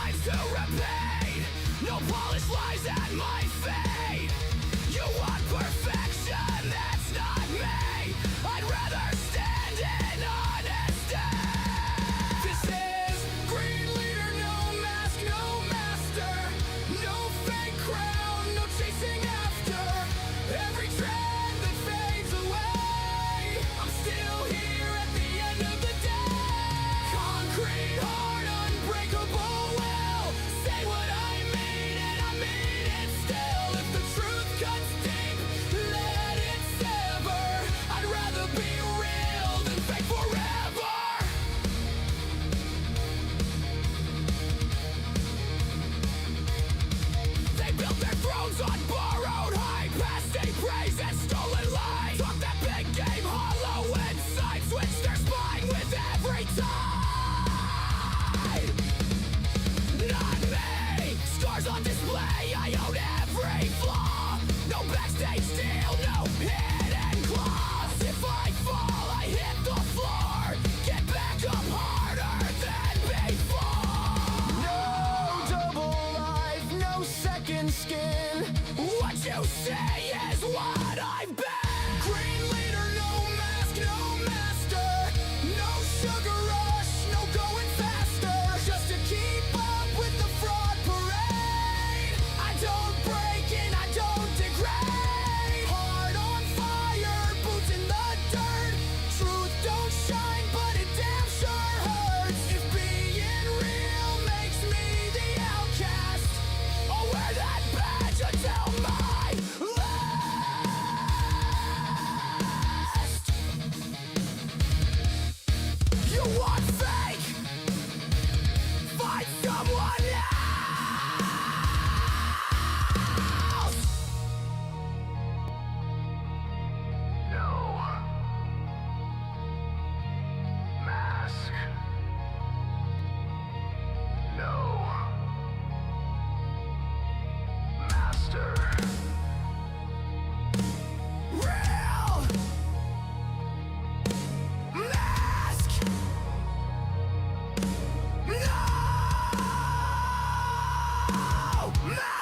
crimes to repeat. No polished lies at my feet. You want perfection, that's not me. I'd rather stand in honesty. This is Green Leader, no mask, no master. No fake crown, no chasing after. Every trend that fades away, I'm still here at the end of the day. Concrete heart, unbreakable will. Say what I mean and I mean it still. If the truth cuts deep, let it sever. I'd rather be real than fake forever. They built their thrones on borrowed hype, past state praise and stolen light. Talk that big game, hollow inside. Switch their spine with every tide. Not me. Scars on display. I own every flaw. No backstage deal, no hidden claws. If I fall, I hit the floor. Get back up harder than before. No double life, no second skin. What you say is what I've been. Green Leader, no mask, no master. No sugar rush, no going faster. Just to keep up with the fraud parade. I don't break and I don't degrade. Heart on fire, boots in the dirt. Truth don't shine, but it damn sure hurts. If being real makes me the outcast, I'll wear that badge until my last. You want fake? Find someone else. No mask. No master. Real mask. No mask.